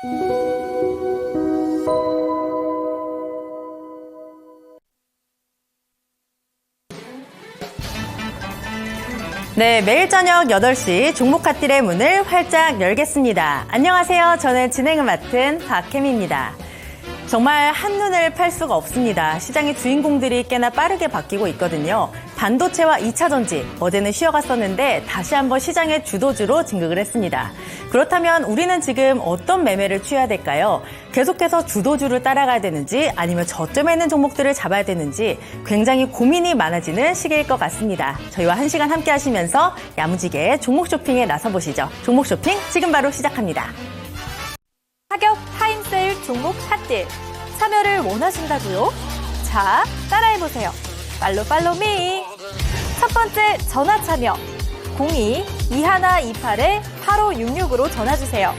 네, 매일 저녁 8시 종목 핫딜의 문을 활짝 열겠습니다. 안녕하세요. 저는 진행을 맡은 박혜미입니다. 정말 한눈을 팔 수가 없습니다. 시장의 주인공들이 꽤나 빠르게 바뀌고 있거든요. 반도체와 2차 전지, 어제는 쉬어갔었는데 다시 한번 시장의 주도주로 진극을 했습니다. 그렇다면 우리는 지금 어떤 매매를 취해야 될까요? 계속해서 주도주를 따라가야 되는지 아니면 저점에 있는 종목들을 잡아야 되는지 굉장히 고민이 많아지는 시기일 것 같습니다. 저희와 1시간 함께 하시면서 야무지게 종목 쇼핑에 나서보시죠. 종목 쇼핑 지금 바로 시작합니다. 가격 타임세일 종목 핫딜 참여를 원하신다고요? 자, 따라해보세요. 팔로미. 첫 번째 전화 참여 02-2128-8566으로 전화주세요.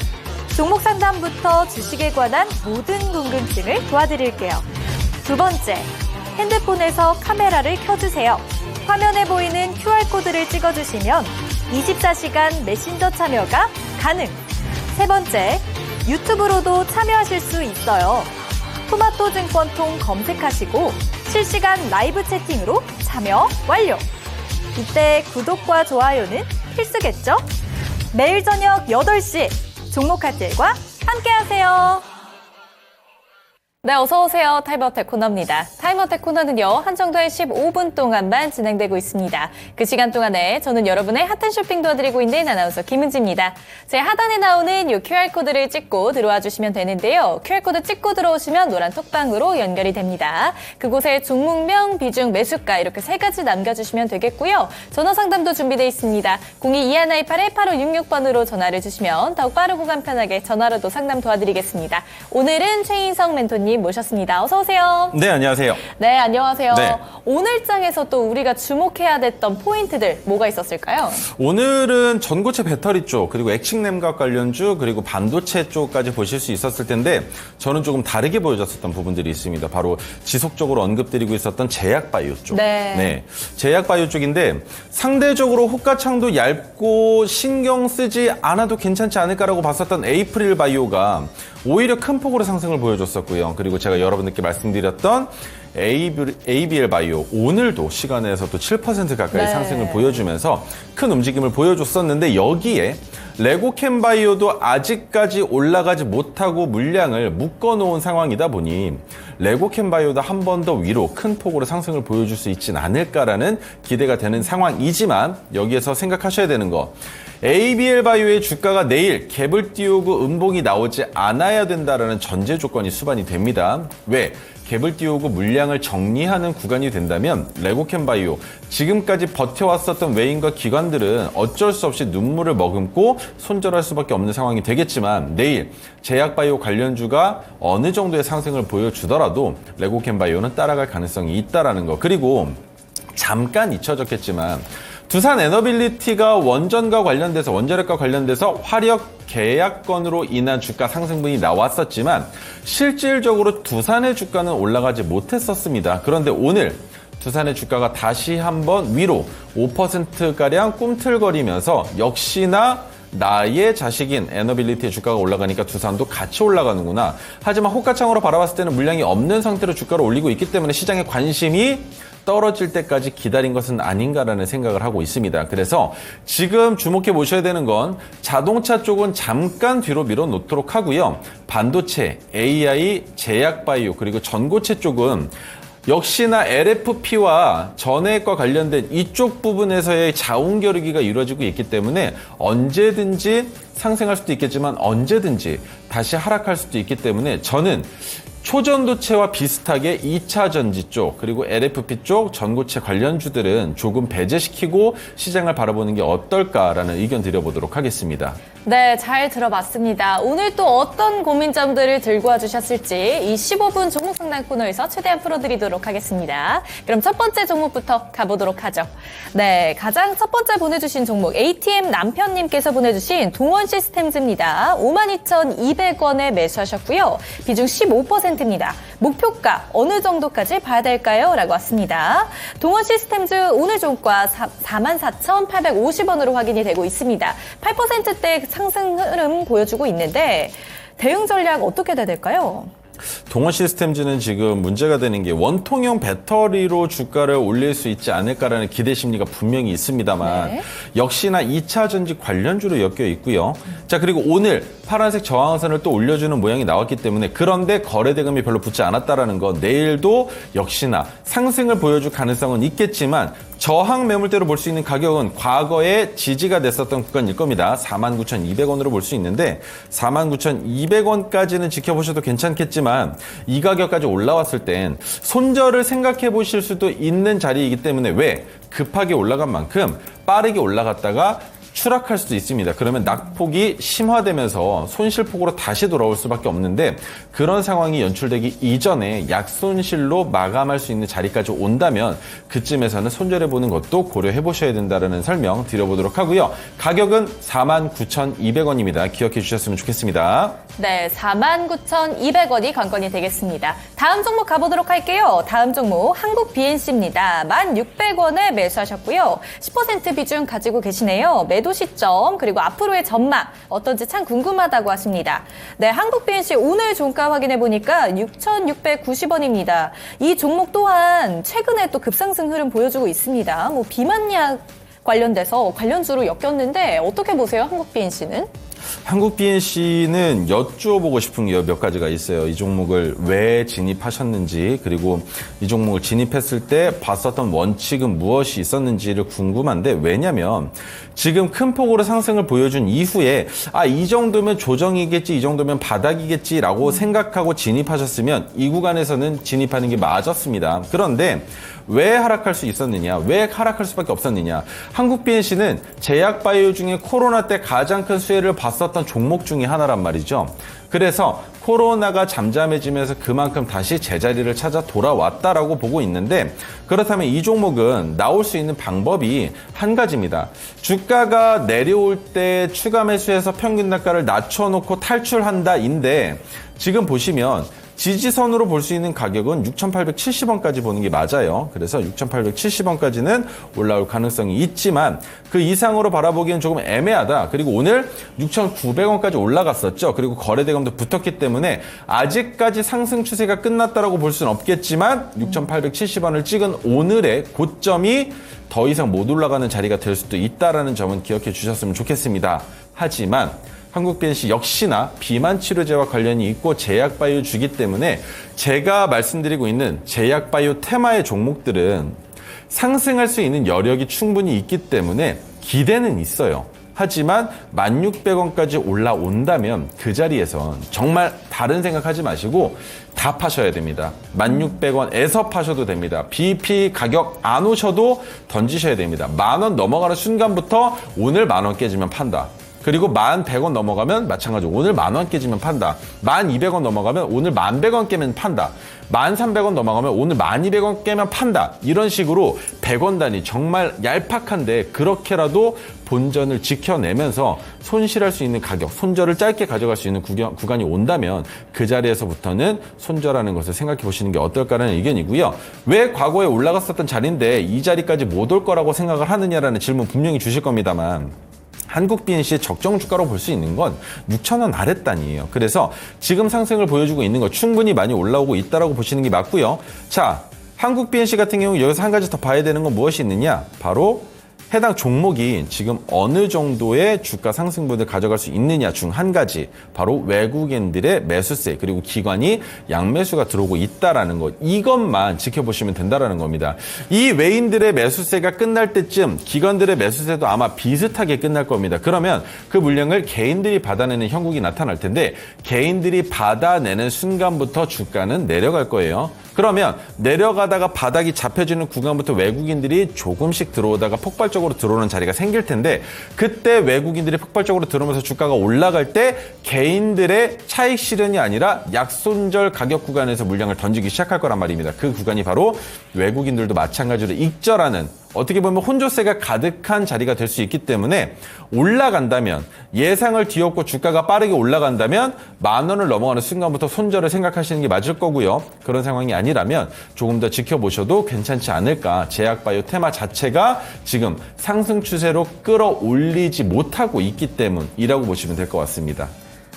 종목 상담부터 주식에 관한 모든 궁금증을 도와드릴게요. 두 번째, 핸드폰에서 카메라를 켜주세요. 화면에 보이는 QR코드를 찍어주시면 24시간 메신저 참여가 가능. 세 번째, 유튜브로도 참여하실 수 있어요. 토마토증권통 검색하시고 실시간 라이브 채팅으로 참여 완료. 이때 구독과 좋아요는 필수겠죠? 매일 저녁 8시 종목 핫딜과 함께하세요. 네, 어서오세요. 타임어택 코너입니다. 타임어택 코너는요, 한정도에 15분 동안만 진행되고 있습니다. 그 시간 동안에 저는 여러분의 핫한 쇼핑 도와드리고 있는 아나운서 김은지입니다. 제 하단에 나오는 이 QR코드를 찍고 들어와 주시면 되는데요. QR코드 찍고 들어오시면 노란 톡방으로 연결이 됩니다. 그곳에 종목명, 비중, 매수가 이렇게 3가지 남겨주시면 되겠고요. 전화 상담도 준비되어 있습니다. 02-2128-8566번으로 전화를 주시면 더욱 빠르고 간편하게 전화로도 상담 도와드리겠습니다. 오늘은 최인성 멘토님 모셨습니다. 어서 오세요. 네, 안녕하세요. 네, 안녕하세요. 네. 오늘 장에서 또 우리가 주목해야 됐던 포인트들 뭐가 있었을까요? 오늘은 전고체 배터리 쪽, 그리고 액식램각 관련주, 그리고 반도체 쪽까지 보실 수 있었을 텐데 저는 조금 다르게 보여졌었던 부분들이 있습니다. 바로 지속적으로 언급드리고 있었던 제약바이오 쪽. 네. 제약바이오 쪽인데 상대적으로 호가창도 얇고 신경 쓰지 않아도 괜찮지 않을까라고 봤었던 에이프릴 바이오가 오히려 큰 폭으로 상승을 보여줬었고요. 그리고 제가 여러분들께 말씀드렸던 ABL 바이오 오늘도 시간에서 또 7% 가까이 상승을 보여주면서 큰 움직임을 보여줬었는데 여기에 레고캠 바이오도 아직까지 올라가지 못하고 물량을 묶어놓은 상황이다 보니 레고캠 바이오도 한 번 더 위로 큰 폭으로 상승을 보여줄 수 있진 않을까라는 기대가 되는 상황이지만 여기에서 생각하셔야 되는 거 ABL 바이오의 주가가 내일 갭을 띄우고 음봉이 나오지 않아야 된다라는 전제 조건이 수반이 됩니다. 왜? 갭을 띄우고 물량을 정리하는 구간이 된다면 레고캠 바이오 지금까지 버텨왔었던 외인과 기관들은 어쩔 수 없이 눈물을 머금고 손절할 수밖에 없는 상황이 되겠지만 내일 제약바이오 관련주가 어느 정도의 상승을 보여주더라도 레고캠 바이오는 따라갈 가능성이 있다라는 거. 그리고 잠깐 잊혀졌겠지만 두산 에너빌리티가 원전과 관련돼서 원자력과 관련돼서 화력 계약건으로 인한 주가 상승분이 나왔었지만 실질적으로 두산의 주가는 올라가지 못했었습니다. 그런데 오늘 두산의 주가가 다시 한번 위로 5%가량 꿈틀거리면서 역시나 나의 자식인 에너빌리티의 주가가 올라가니까 두산도 같이 올라가는구나. 하지만 호가창으로 바라봤을 때는 물량이 없는 상태로 주가를 올리고 있기 때문에 시장의 관심이 떨어질 때까지 기다린 것은 아닌가라는 생각을 하고 있습니다. 그래서 지금 주목해 보셔야 되는 건 자동차 쪽은 잠깐 뒤로 밀어놓도록 하고요. 반도체, AI, 제약바이오 그리고 전고체 쪽은 역시나 LFP와 전해과 관련된 이쪽 부분에서의 자웅겨루기가 이루어지고 있기 때문에 언제든지 상승할 수도 있겠지만 언제든지 다시 하락할 수도 있기 때문에 저는 초전도체와 비슷하게 2차 전지 쪽 그리고 LFP 쪽 전고체 관련주들은 조금 배제시키고 시장을 바라보는 게 어떨까라는 의견 드려보도록 하겠습니다. 네, 잘 들어봤습니다. 오늘 또 어떤 고민점들을 들고 와주셨을지 이 15분 종목 상담 코너에서 최대한 풀어드리도록 하겠습니다. 그럼 첫 번째 종목부터 가보도록 하죠. 네, 가장 첫 번째 보내주신 종목 ATM 남편님께서 보내주신 동원 시스템즈입니다. 52,200원에 매수하셨고요. 비중 15%입니다. 목표가 어느 정도까지 봐야 될까요? 라고 왔습니다. 동원 시스템즈 오늘 종가 44,850원으로 확인이 되고 있습니다. 8%대 상승 흐름 보여주고 있는데 대응 전략 어떻게 돼야 될까요? 동원 시스템즈는 지금 문제가 되는 게 원통형 배터리로 주가를 올릴 수 있지 않을까라는 기대 심리가 분명히 있습니다만 네. 역시나 2차 전지 관련주로 엮여 있고요. 자, 그리고 오늘 파란색 저항선을 또 올려주는 모양이 나왔기 때문에 그런데 거래 대금이 별로 붙지 않았다라는 거 내일도 역시나 상승을 보여줄 가능성은 있겠지만 저항 매물대로 볼 수 있는 가격은 과거에 지지가 됐었던 구간일 겁니다. 49,200원으로 볼 수 있는데 49,200원까지는 지켜보셔도 괜찮겠지만 이 가격까지 올라왔을 땐 손절을 생각해 보실 수도 있는 자리이기 때문에 왜 급하게 올라간 만큼 빠르게 올라갔다가 추락할 수도 있습니다. 그러면 낙폭이 심화되면서 손실폭으로 다시 돌아올 수밖에 없는데 그런 상황이 연출되기 이전에 약손실로 마감할 수 있는 자리까지 온다면 그쯤에서는 손절해보는 것도 고려해 보셔야 된다는 설명 드려보도록 하고요. 가격은 49,200원입니다. 기억해 주셨으면 좋겠습니다. 네, 49,200원이 관건이 되겠습니다. 다음 종목 가보도록 할게요. 다음 종목 한국 BNC입니다. 1,600원에 매수하셨고요. 10% 비중 가지고 계시네요. 매도 시점 그리고 앞으로의 전망 어떤지 참 궁금하다고 하십니다. 네, 한국 BNC 오늘 종가 확인해 보니까 6,690원입니다. 이 종목 또한 최근에 또 급상승 흐름 보여주고 있습니다. 뭐 비만약 관련돼서 관련주로 엮였는데 어떻게 보세요, 한국 BNC는? 한국 BNC는 여쭈어보고 싶은 게 몇 가지가 있어요. 이 종목을 왜 진입하셨는지 그리고 이 종목을 진입했을 때 봤었던 원칙은 무엇이 있었는지를 궁금한데 왜냐면 지금 큰 폭으로 상승을 보여준 이후에 이 정도면 조정이겠지 이 정도면 바닥이겠지라고 생각하고 진입하셨으면 이 구간에서는 진입하는 게 맞았습니다. 그런데 왜 하락할 수 있었느냐? 왜 하락할 수밖에 없었느냐? 한국 BNC는 제약바이오 중에 코로나 때 가장 큰 수혜를 봤었던 종목 중에 하나란 말이죠. 그래서 코로나가 잠잠해지면서 그만큼 다시 제자리를 찾아 돌아왔다라고 보고 있는데 그렇다면 이 종목은 나올 수 있는 방법이 한 가지입니다. 주가가 내려올 때 추가 매수해서 평균 단가를 낮춰놓고 탈출한다인데 지금 보시면 지지선으로 볼 수 있는 가격은 6,870원까지 보는 게 맞아요. 그래서 6,870원까지는 올라올 가능성이 있지만 그 이상으로 바라보기엔 조금 애매하다. 그리고 오늘 6,900원까지 올라갔었죠. 그리고 거래대금도 붙었기 때문에 아직까지 상승 추세가 끝났다라고 볼 수는 없겠지만 6,870원을 찍은 오늘의 고점이 더 이상 못 올라가는 자리가 될 수도 있다라는 점은 기억해 주셨으면 좋겠습니다. 하지만 한국 BNC 역시나 비만 치료제와 관련이 있고 제약바이오 주기 때문에 제가 말씀드리고 있는 제약바이오 테마의 종목들은 상승할 수 있는 여력이 충분히 있기 때문에 기대는 있어요. 하지만 1,600원까지 올라온다면 그 자리에선 정말 다른 생각하지 마시고 다 파셔야 됩니다. 1,600원에서 파셔도 됩니다. BP 가격 안 오셔도 던지셔야 됩니다. 10,000원 넘어가는 순간부터 오늘 10,000원 깨지면 판다. 그리고 1,100원 넘어가면 마찬가지로 오늘 10,000원 깨지면 판다. 1,200원 넘어가면 오늘 1,100원 깨면 판다. 1,300원 넘어가면 오늘 1,200원 깨면 판다. 이런 식으로 100원 단위 정말 얄팍한데 그렇게라도 본전을 지켜내면서 손실할 수 있는 가격, 손절을 짧게 가져갈 수 있는 구간이 온다면 그 자리에서부터는 손절하는 것을 생각해 보시는 게 어떨까라는 의견이고요. 왜 과거에 올라갔었던 자리인데 이 자리까지 못 올 거라고 생각을 하느냐라는 질문 분명히 주실 겁니다만 한국 BNC의 적정 주가로 볼 수 있는 건 6,000원 아랫단이에요. 그래서 지금 상승을 보여주고 있는 거 충분히 많이 올라오고 있다라고 보시는 게 맞고요. 자, 한국 BNC 같은 경우 여기서 한 가지 더 봐야 되는 건 무엇이 있느냐? 바로 해당 종목이 지금 어느 정도의 주가 상승분을 가져갈 수 있느냐 중 한 가지 바로 외국인들의 매수세 그리고 기관이 양매수가 들어오고 있다라는 것 이것만 지켜보시면 된다라는 겁니다. 이 외인들의 매수세가 끝날 때쯤 기관들의 매수세도 아마 비슷하게 끝날 겁니다. 그러면 그 물량을 개인들이 받아내는 형국이 나타날 텐데 개인들이 받아내는 순간부터 주가는 내려갈 거예요. 그러면 내려가다가 바닥이 잡혀지는 구간부터 외국인들이 조금씩 들어오다가 폭발적으로 들어오는 자리가 생길 텐데 그때 외국인들이 폭발적으로 들어오면서 주가가 올라갈 때 개인들의 차익 실현이 아니라 약손절 가격 구간에서 물량을 던지기 시작할 거란 말입니다. 그 구간이 바로 외국인들도 마찬가지로 익절하는 어떻게 보면 혼조세가 가득한 자리가 될 수 있기 때문에 올라간다면 예상을 뒤엎고 주가가 빠르게 올라간다면 10,000원을 넘어가는 순간부터 손절을 생각하시는 게 맞을 거고요. 그런 상황이 아니라면 조금 더 지켜보셔도 괜찮지 않을까. 제약바이오 테마 자체가 지금 상승 추세로 끌어올리지 못하고 있기 때문이라고 보시면 될 것 같습니다.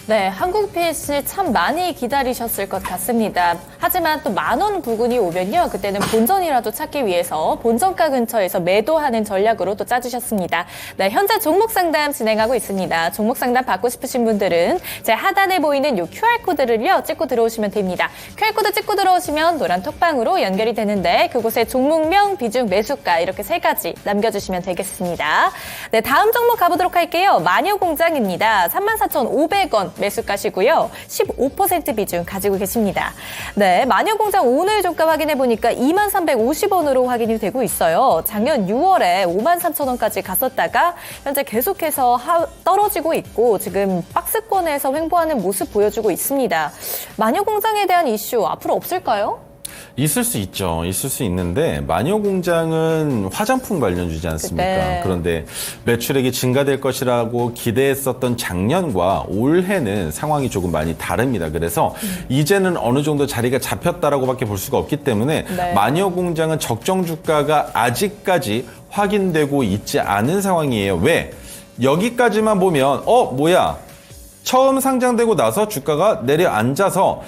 네, 한국 PS 참 많이 기다리셨을 것 같습니다. 하지만 또 10,000원 부근이 오면요. 그때는 본전이라도 찾기 위해서 본전가 근처에서 매도하는 전략으로 또 짜주셨습니다. 네, 현재 종목 상담 진행하고 있습니다. 종목 상담 받고 싶으신 분들은 제 하단에 보이는 요 QR코드를요. 찍고 들어오시면 됩니다. QR코드 찍고 들어오시면 노란 톡방으로 연결이 되는데 그곳에 종목명, 비중, 매수가 이렇게 3가지 남겨주시면 되겠습니다. 네, 다음 종목 가보도록 할게요. 마녀공장입니다. 34,500원. 매수가시고요. 15% 비중 가지고 계십니다. 네, 마녀공장 오늘 종가 확인해 보니까 2350원으로 확인이 되고 있어요. 작년 6월에 53,000원까지 갔었다가 현재 계속해서 떨어지고 있고 지금 박스권에서 횡보하는 모습 보여주고 있습니다. 마녀공장에 대한 이슈 앞으로 없을까요? 있을 수 있죠. 있을 수 있는데 마녀공장은 화장품 관련주지 않습니까? 네. 그런데 매출액이 증가될 것이라고 기대했었던 작년과 올해는 상황이 조금 많이 다릅니다. 그래서 이제는 어느 정도 자리가 잡혔다라고밖에 볼 수가 없기 때문에 네. 마녀공장은 적정 주가가 아직까지 확인되고 있지 않은 상황이에요. 왜? 여기까지만 보면 뭐야? 처음 상장되고 나서 주가가 내려앉아서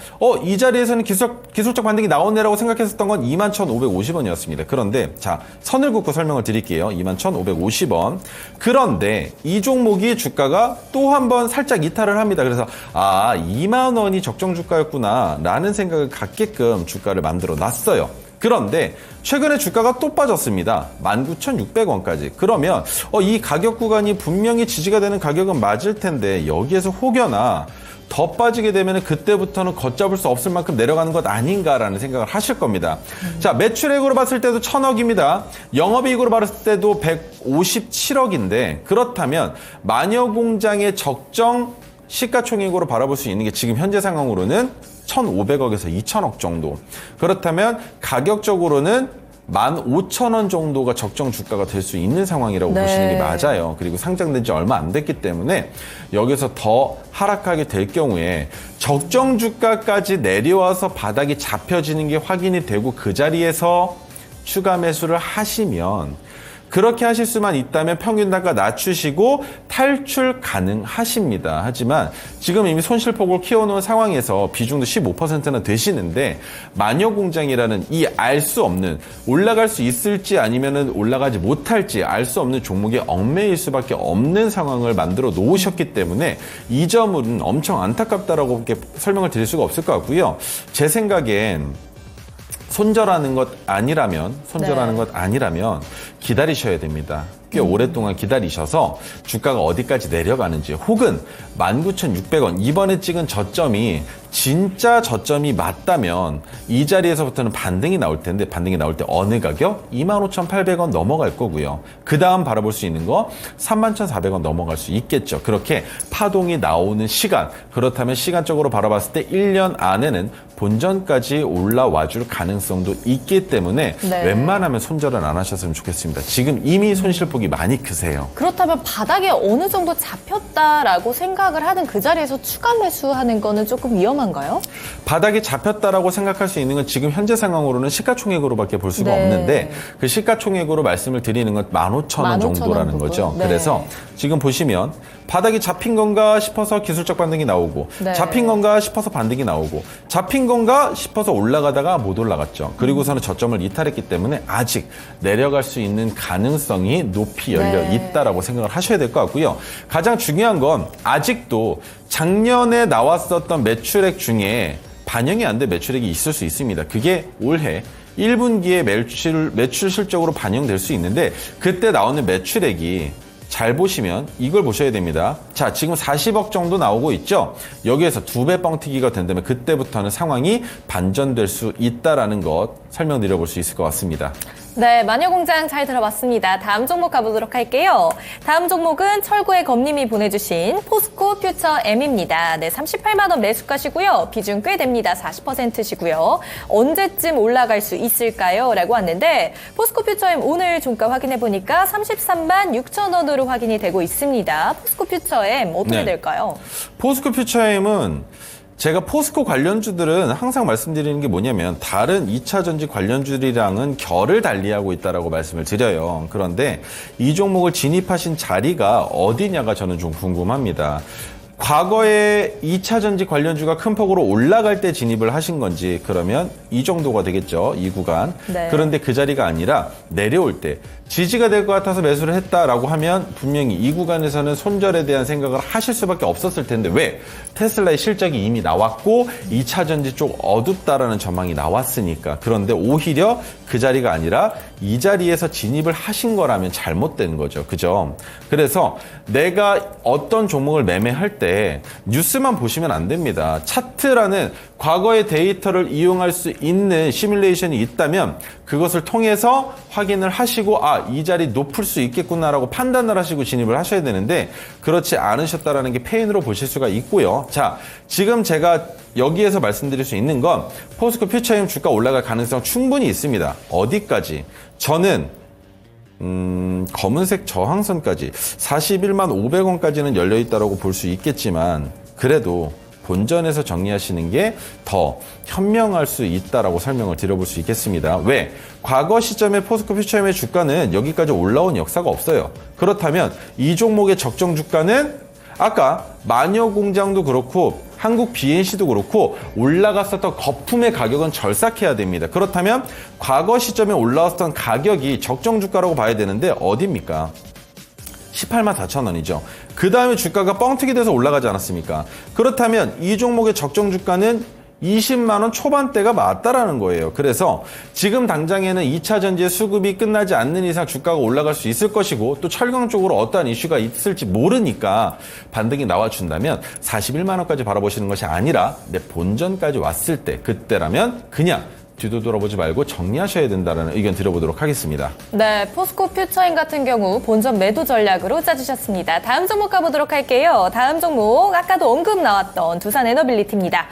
이 자리에서는 기술적 반등이 나오네라고 생각했었던 건 21,550원이었습니다. 그런데 자, 선을 긋고 설명을 드릴게요. 21,550원. 그런데 이 종목이 주가가 또 한 번 살짝 이탈을 합니다. 그래서 2만 원이 적정 주가였구나 라는 생각을 갖게끔 주가를 만들어 놨어요. 그런데 최근에 주가가 또 빠졌습니다. 19,600원까지. 그러면 이 가격 구간이 분명히 지지가 되는 가격은 맞을 텐데 여기에서 혹여나 더 빠지게 되면 그때부터는 걷잡을 수 없을 만큼 내려가는 것 아닌가라는 생각을 하실 겁니다. 자, 매출액으로 봤을 때도 1,000억입니다. 영업이익으로 봤을 때도 157억인데 그렇다면 마녀공장의 적정 시가총액으로 바라볼 수 있는 게 지금 현재 상황으로는 1,500억에서 2,000억 정도. 그렇다면 가격적으로는 15,000원 정도가 적정 주가가 될 수 있는 상황이라고 네. 보시는 게 맞아요. 그리고 상장된 지 얼마 안 됐기 때문에 여기서 더 하락하게 될 경우에 적정 주가까지 내려와서 바닥이 잡혀지는 게 확인이 되고 그 자리에서 추가 매수를 하시면 그렇게 하실 수만 있다면 평균 단가 낮추시고 탈출 가능하십니다. 하지만 지금 이미 손실폭을 키워놓은 상황에서 비중도 15%나 되시는데 마녀공장이라는 이 알 수 없는 올라갈 수 있을지 아니면 올라가지 못할지 알 수 없는 종목에 얽매일 수밖에 없는 상황을 만들어 놓으셨기 때문에 이 점은 엄청 안타깝다라고 설명을 드릴 수가 없을 것 같고요. 제 생각엔 손절하는 것 아니라면 기다리셔야 됩니다. 꽤 오랫동안 기다리셔서 주가가 어디까지 내려가는지 혹은 19,600원 이번에 찍은 저점이 진짜 저점이 맞다면 이 자리에서부터는 반등이 나올 텐데 반등이 나올 때 어느 가격? 25,800원 넘어갈 거고요. 그 다음 바라볼 수 있는 거 31,400원 넘어갈 수 있겠죠. 그렇게 파동이 나오는 시간 그렇다면 시간적으로 바라봤을 때 1년 안에는 본전까지 올라와 줄 가능성도 있기 때문에 네. 웬만하면 손절은 안 하셨으면 좋겠습니다. 지금 이미 손실폭이 많이 크세요. 그렇다면 바닥에 어느 정도 잡혔다라고 생각을 하는 그 자리에서 추가 매수하는 거는 조금 위험한가요? 바닥이 잡혔다라고 생각할 수 있는 건 지금 현재 상황으로는 시가총액으로밖에 볼 수가 네. 없는데 그 시가총액으로 말씀을 드리는 건 15,000원 정도라는 부분. 거죠. 네. 그래서 지금 보시면 바닥이 잡힌 건가 싶어서 기술적 반등이 나오고 네. 잡힌 건가 싶어서 반등이 나오고 잡힌 건가 싶어서 올라가다가 못 올라갔죠. 그리고서는 저점을 이탈했기 때문에 아직 내려갈 수 있는 가능성이 높이 열려 네. 있다라고 생각을 하셔야 될 것 같고요. 가장 중요한 건 아직도 작년에 나왔었던 매출액 중에 반영이 안 된 매출액이 있을 수 있습니다. 그게 올해 1분기에 매출 실적으로 반영될 수 있는데 그때 나오는 매출액이 잘 보시면 이걸 보셔야 됩니다. 자, 지금 40억 정도 나오고 있죠? 여기에서 2배 뻥튀기가 된다면 그때부터는 상황이 반전될 수 있다라는 것 설명드려 볼 수 있을 것 같습니다. 네, 마녀공장 잘 들어봤습니다. 다음 종목 가보도록 할게요. 다음 종목은 철구의 검님이 보내주신 포스코 퓨처 M입니다. 네, 38만 원 매수가시고요. 비중 꽤 됩니다. 40%시고요. 언제쯤 올라갈 수 있을까요? 라고 왔는데 포스코 퓨처 M 오늘 종가 확인해 보니까 33만 6천 원으로 확인이 되고 있습니다. 포스코 퓨처 M 어떻게 네. 될까요? 포스코 퓨처엠은 제가 포스코 관련주들은 항상 말씀드리는 게 뭐냐면 다른 2차 전지 관련주들이랑은 결을 달리하고 있다라고 말씀을 드려요. 그런데 이 종목을 진입하신 자리가 어디냐가 저는 좀 궁금합니다. 과거에 2차 전지 관련주가 큰 폭으로 올라갈 때 진입을 하신 건지 그러면 이 정도가 되겠죠. 이 구간. 네. 그런데 그 자리가 아니라 내려올 때 지지가 될 것 같아서 매수를 했다라고 하면 분명히 이 구간에서는 손절에 대한 생각을 하실 수밖에 없었을 텐데 왜? 테슬라의 실적이 이미 나왔고 2차 전지 쪽 어둡다라는 전망이 나왔으니까. 그런데 오히려 그 자리가 아니라 이 자리에서 진입을 하신 거라면 잘못된 거죠. 그죠? 그래서 내가 어떤 종목을 매매할 때 뉴스만 보시면 안 됩니다. 차트라는 과거의 데이터를 이용할 수 있는 시뮬레이션이 있다면 그것을 통해서 확인을 하시고 이 자리 높을 수 있겠구나라고 판단을 하시고 진입을 하셔야 되는데 그렇지 않으셨다라는 게 페인으로 보실 수가 있고요. 자, 지금 제가 여기에서 말씀드릴 수 있는 건 포스코 퓨처엠 주가 올라갈 가능성 충분히 있습니다. 어디까지? 저는 검은색 저항선까지 41만 500원까지는 열려있다고 볼 수 있겠지만 그래도 본전에서 정리하시는 게 더 현명할 수 있다라고 설명을 드려볼 수 있겠습니다. 왜? 과거 시점에 포스코 퓨처엠의 주가는 여기까지 올라온 역사가 없어요. 그렇다면 이 종목의 적정 주가는 아까 마녀공장도 그렇고 한국 BNC도 그렇고 올라갔었던 거품의 가격은 절삭해야 됩니다. 그렇다면 과거 시점에 올라왔던 가격이 적정 주가라고 봐야 되는데 어디입니까? 18만 4천 원이죠. 그 다음에 주가가 뻥튀기 돼서 올라가지 않았습니까? 그렇다면 이 종목의 적정 주가는 20만 원 초반대가 맞다라는 거예요. 그래서 지금 당장에는 2차 전지의 수급이 끝나지 않는 이상 주가가 올라갈 수 있을 것이고 또 철강 쪽으로 어떠한 이슈가 있을지 모르니까 반등이 나와준다면 41만 원까지 바라보시는 것이 아니라 내 본전까지 왔을 때 그때라면 그냥 뒤도 돌아보지 말고 정리하셔야 된다는 의견 드려보도록 하겠습니다. 네, 포스코 퓨처엠 같은 경우 본전 매도 전략으로 짜주셨습니다. 다음 종목 가보도록 할게요. 다음 종목 아까도 언급 나왔던 두산 에너빌리티입니다.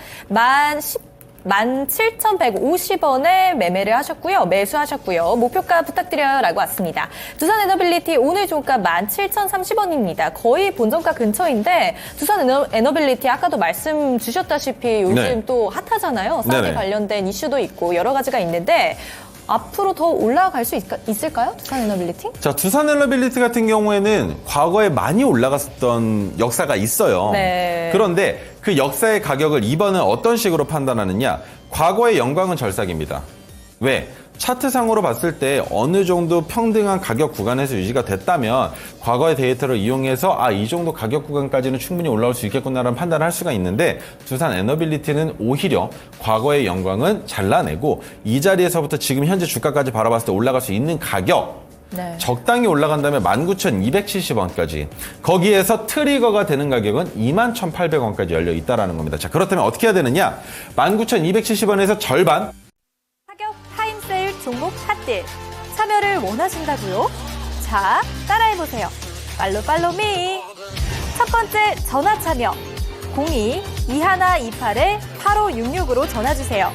17,150원에 매매를 하셨고요. 매수하셨고요. 목표가 부탁드려요 라고 왔습니다. 두산 에너빌리티 오늘 종가 17,030원입니다. 거의 본전가 근처인데 두산 에너빌리티 아까도 말씀 주셨다시피 요즘 네. 또 핫하잖아요. 사업에 네네. 관련된 이슈도 있고 여러 가지가 있는데 앞으로 더 올라갈 수 있을까요? 두산 에너빌리티? 자, 두산 에너빌리티 같은 경우에는 과거에 많이 올라갔었던 역사가 있어요. 네. 그런데 그 역사의 가격을 이번은 어떤 식으로 판단하느냐? 과거의 영광은 절삭입니다. 왜? 차트상으로 봤을 때 어느 정도 평등한 가격 구간에서 유지가 됐다면 과거의 데이터를 이용해서 이 정도 가격 구간까지는 충분히 올라올 수 있겠구나라는 판단을 할 수가 있는데 두산 에너빌리티는 오히려 과거의 영광은 잘라내고 이 자리에서부터 지금 현재 주가까지 바라봤을 때 올라갈 수 있는 가격 네. 적당히 올라간다면 19,270원까지 거기에서 트리거가 되는 가격은 21,800원까지 열려 있다는 겁니다. 자, 그렇다면 어떻게 해야 되느냐? 19,270원에서 절반 타격 타임세일 종목 핫딜 참여를 원하신다고요? 자, 따라해보세요. 팔로미. 첫 번째 전화 참여 02-2128-8566으로 전화주세요.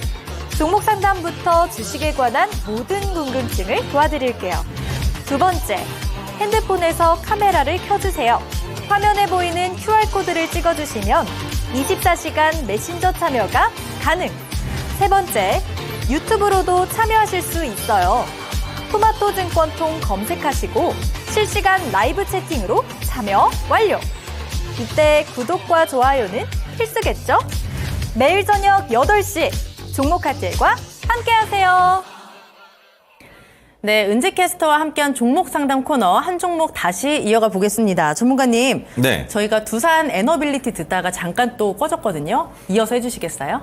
종목 상담부터 주식에 관한 모든 궁금증을 도와드릴게요. 두 번째, 핸드폰에서 카메라를 켜주세요. 화면에 보이는 QR코드를 찍어주시면 24시간 메신저 참여가 가능. 세 번째, 유튜브로도 참여하실 수 있어요. 토마토 증권통 검색하시고 실시간 라이브 채팅으로 참여 완료. 이때 구독과 좋아요는 필수겠죠? 매일 저녁 8시 종목 핫딜과 함께하세요. 네, 은지캐스터와 함께한 종목 상담 코너 한 종목 다시 이어가 보겠습니다. 전문가님, 네. 저희가 두산 에너빌리티 듣다가 잠깐 또 꺼졌거든요. 이어서 해주시겠어요?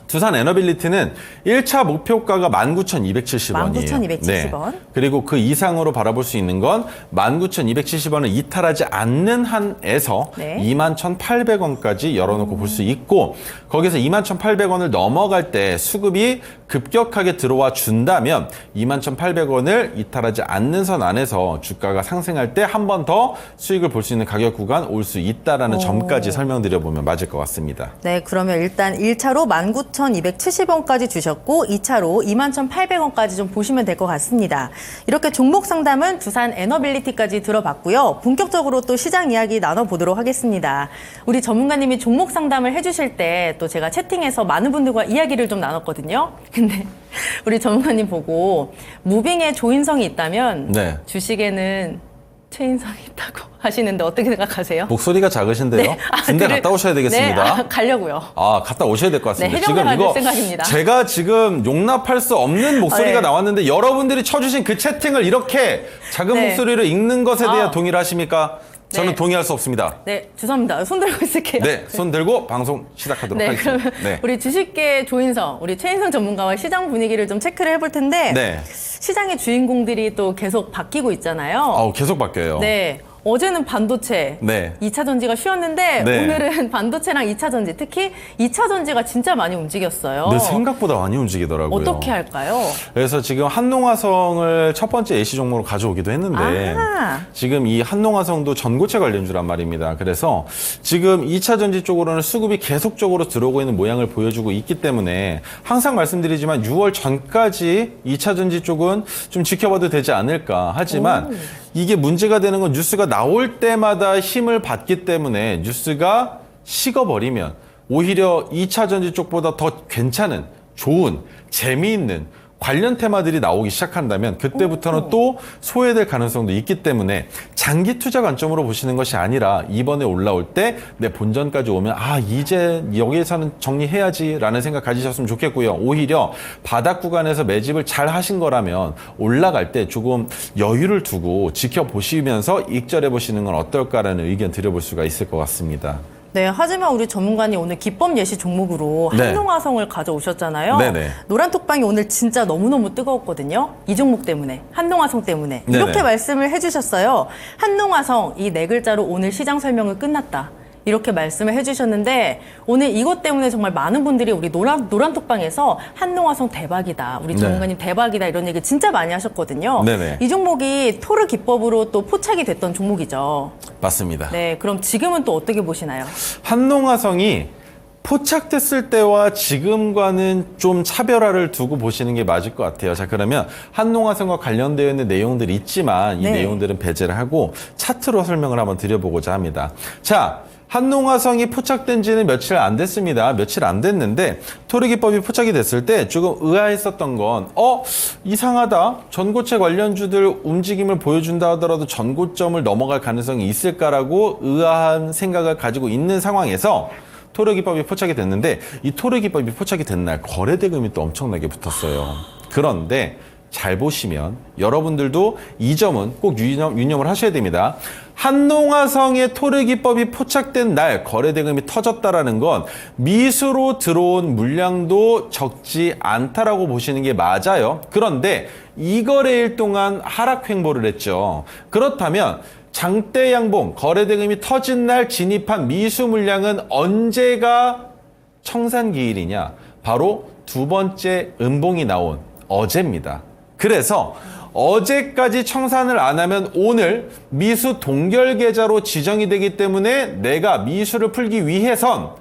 두산 에너빌리티는 1차 목표가가 19,270원이에요. 19,270원. 그리고 그 이상으로 바라볼 수 있는 건 19,270원을 이탈하지 않는 한에서 네. 21,800원까지 열어놓고 볼 수 있고 거기서 21,800원을 넘어갈 때 수급이 급격하게 들어와 준다면 21,800원을 이탈하지 않는 선 안에서 주가가 상승할 때 한 번 더 수익을 볼 수 있는 가격 구간 올 수 있다라는 점까지 설명드려보면 맞을 것 같습니다. 네, 그러면 일단 1차로 19,270원까지 주셨고 2차로 21,800원까지 좀 보시면 될 것 같습니다. 이렇게 종목 상담은 두산 에너빌리티까지 들어봤고요. 본격적으로 또 시장 이야기 나눠보도록 하겠습니다. 우리 전문가님이 종목 상담을 해주실 때 또 제가 채팅에서 많은 분들과 이야기를 좀 나눴거든요. 근데 우리 전문가님 보고 무빙에 조인성이 있다면 네. 주식에는 최인성이 있다고 하시는데 어떻게 생각하세요? 목소리가 작으신데요. 네. 군대 갔다 오셔야 되겠습니다. 네, 가려고요. 갔다 오셔야 될 것 같습니다. 네, 해병대 갈 생각입니다. 제가 지금 용납할 수 없는 목소리가 네. 나왔는데 여러분들이 쳐주신 그 채팅을 이렇게 작은 네. 목소리로 읽는 것에 대해 아. 동의를 하십니까? 저는 네. 동의할 수 없습니다. 네, 죄송합니다. 손 들고 있을게요. 네, 손 들고 방송 시작하도록 네, 하겠습니다. 그러면 네. 우리 주식계 조인성, 우리 최인성 전문가와 시장 분위기를 좀 체크를 해볼 텐데 네. 시장의 주인공들이 또 계속 바뀌고 있잖아요. 계속 바뀌어요. 네. 어제는 반도체, 네. 2차 전지가 쉬었는데 네. 오늘은 반도체랑 2차 전지, 특히 2차 전지가 진짜 많이 움직였어요. 네, 생각보다 많이 움직이더라고요. 어떻게 할까요? 그래서 지금 한농화성을 첫 번째 예시 종목으로 가져오기도 했는데 아. 지금 이 한농화성도 전고체 관련주란 말입니다. 그래서 지금 2차 전지 쪽으로는 수급이 계속적으로 들어오고 있는 모양을 보여주고 있기 때문에 항상 말씀드리지만 6월 전까지 2차 전지 쪽은 좀 지켜봐도 되지 않을까. 하지만 이게 문제가 되는 건 뉴스가 나올 때마다 힘을 받기 때문에 뉴스가 식어버리면 오히려 2차 전지 쪽보다 더 괜찮은, 좋은, 재미있는 관련 테마들이 나오기 시작한다면 그때부터는 또 소외될 가능성도 있기 때문에 장기 투자 관점으로 보시는 것이 아니라 이번에 올라올 때 내 본전까지 오면 이제 여기에서는 정리해야지라는 생각 가지셨으면 좋겠고요. 오히려 바닥 구간에서 매집을 잘 하신 거라면 올라갈 때 조금 여유를 두고 지켜보시면서 익절해 보시는 건 어떨까라는 의견 드려볼 수가 있을 것 같습니다. 네, 하지만 우리 전문가님 오늘 기법 예시 종목으로 네. 한농화성을 가져오셨잖아요. 네네. 노란톡방이 오늘 진짜 너무너무 뜨거웠거든요. 이 종목 때문에, 한농화성 때문에. 네네. 이렇게 말씀을 해주셨어요. 한농화성, 이 네 글자로 오늘 시장 설명을 끝났다. 이렇게 말씀을 해주셨는데 오늘 이것 때문에 정말 많은 분들이 우리 노란톡방에서 한농화성 대박이다. 우리 전문가님 대박이다. 이런 얘기 진짜 많이 하셨거든요. 네네. 이 종목이 토르 기법으로 또 포착이 됐던 종목이죠. 맞습니다. 네, 그럼 지금은 또 어떻게 보시나요? 한농화성이 포착됐을 때와 지금과는 좀 차별화를 두고 보시는 게 맞을 것 같아요. 자, 그러면 한농화성과 관련되어 있는 내용들이 있지만 이 네. 내용들은 배제를 하고 차트로 설명을 한번 드려보고자 합니다. 자, 한농화성이 포착된 지는 며칠 안 됐습니다. 며칠 안 됐는데 토르기법이 포착이 됐을 때 조금 의아했었던 건 이상하다. 전고체 관련주들 움직임을 보여준다 하더라도 전고점을 넘어갈 가능성이 있을까라고 의아한 생각을 가지고 있는 상황에서 토르기법이 포착이 됐는데 이 토르기법이 포착이 된 날 거래대금이 또 엄청나게 붙었어요. 그런데 잘 보시면 여러분들도 이 점은 꼭 유념을 하셔야 됩니다. 한농화성의 토르기법이 포착된 날 거래대금이 터졌다라는 건 미수로 들어온 물량도 적지 않다라고 보시는 게 맞아요. 그런데 이 거래일 동안 하락 횡보를 했죠. 그렇다면 장대 양봉 거래대금이 터진 날 진입한 미수 물량은 언제가 청산기일이냐? 바로 두 번째 음봉이 나온 어제입니다. 그래서 어제까지 청산을 안 하면 오늘 미수 동결 계좌로 지정이 되기 때문에 내가 미수를 풀기 위해선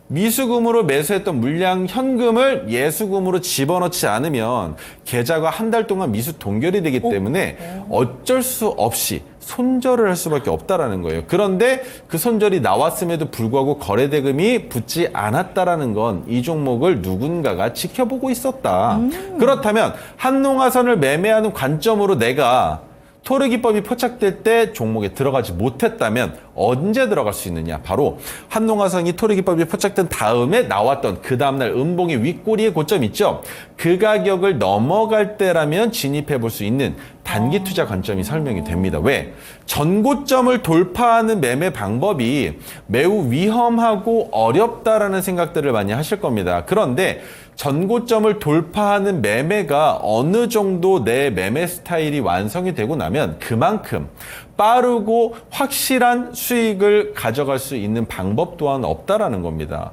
미수금으로 매수했던 물량 현금을 예수금으로 집어넣지 않으면 계좌가 한 달 동안 미수 동결이 되기 때문에 어쩔 수 없이 손절을 할 수밖에 없다라는 거예요. 그런데 그 손절이 나왔음에도 불구하고 거래대금이 붙지 않았다라는 건 이 종목을 누군가가 지켜보고 있었다. 그렇다면 한농화선을 매매하는 관점으로 내가 토르기법이 포착될 때 종목에 들어가지 못했다면 언제 들어갈 수 있느냐? 바로 한농화성이 토르기법이 포착된 다음에 나왔던 그 다음날 음봉의 윗꼬리의 고점 있죠? 그 가격을 넘어갈 때라면 진입해 볼 수 있는 단기 투자 관점이 설명이 됩니다. 왜? 전고점을 돌파하는 매매 방법이 매우 위험하고 어렵다라는 생각들을 많이 하실 겁니다. 그런데 전고점을 돌파하는 매매가 어느 정도 내 매매 스타일이 완성이 되고 나면 그만큼 빠르고 확실한 수익을 가져갈 수 있는 방법 또한 없다라는 겁니다.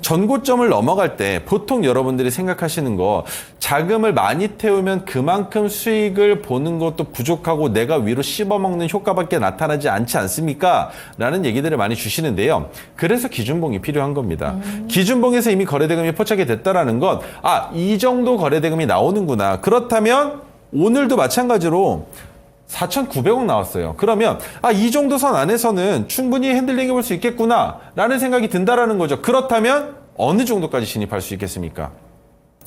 전고점을 넘어갈 때 보통 여러분들이 생각하시는 거 자금을 많이 태우면 그만큼 수익을 보는 것도 부족하고 내가 위로 씹어먹는 효과밖에 나타나지 않지 않습니까? 라는 얘기들을 많이 주시는데요. 그래서 기준봉이 필요한 겁니다. 기준봉에서 이미 거래대금이 포착이 됐다라는 건 이 정도 거래대금이 나오는구나. 그렇다면 오늘도 마찬가지로 4,900억 나왔어요. 그러면 이 정도 선 안에서는 충분히 핸들링 해볼 수 있겠구나 라는 생각이 든다라는 거죠. 그렇다면 어느 정도까지 진입할 수 있겠습니까?